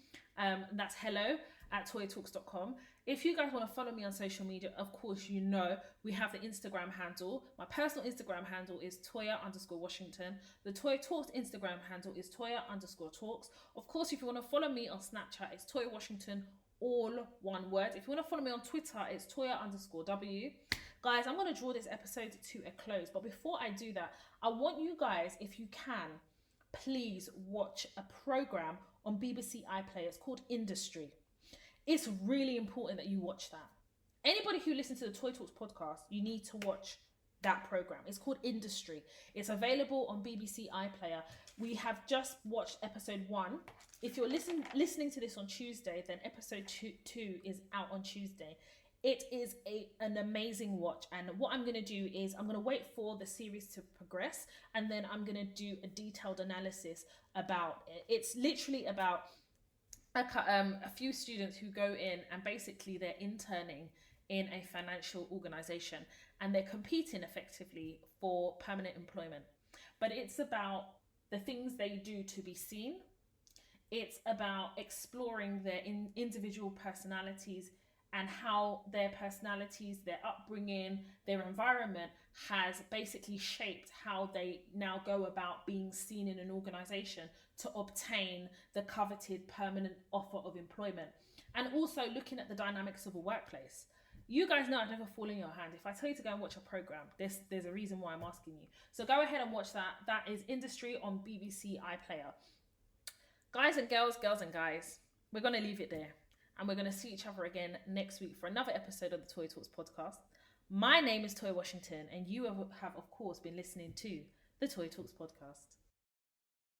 That's hello@toyatalks.com. If you guys want to follow me on social media, of course, you know, we have the Instagram handle. My personal Instagram handle is Toya_Washington. The Toya Talks Instagram handle is Toya_Talks. Of course, if you want to follow me on Snapchat, it's Toya Washington, all one word. If you want to follow me on Twitter, it's Toya_W. Guys, I'm going to draw this episode to a close. But before I do that, I want you guys, if you can, please watch a program on BBC iPlayer. It's called Industry. It's really important that you watch that. Anybody who listens to the Toya Talks podcast, you need to watch that program. It's called Industry. It's available on BBC iPlayer. We have just watched episode 1. If you're listening to this on Tuesday, then episode 2 is out on Tuesday. It is an amazing watch. And what I'm going to do is I'm going to wait for the series to progress, and then I'm going to do a detailed analysis about it. It's literally about a few students who go in and basically they're interning in a financial organization and they're competing effectively for permanent employment. But it's about the things they do to be seen. It's about exploring their individual personalities and how their personalities, their upbringing, their environment has basically shaped how they now go about being seen in an organization to obtain the coveted permanent offer of employment. And also looking at the dynamics of a workplace. You guys know I'd never fall in your hand. If I tell you to go and watch a program, there's a reason why I'm asking you. So go ahead and watch that. That is Industry on BBC iPlayer. Guys and girls and guys, we're going to leave it there. And we're going to see each other again next week for another episode of the Toy Talks podcast. My name is Toy Washington, and you have, of course, been listening to the Toy Talks podcast.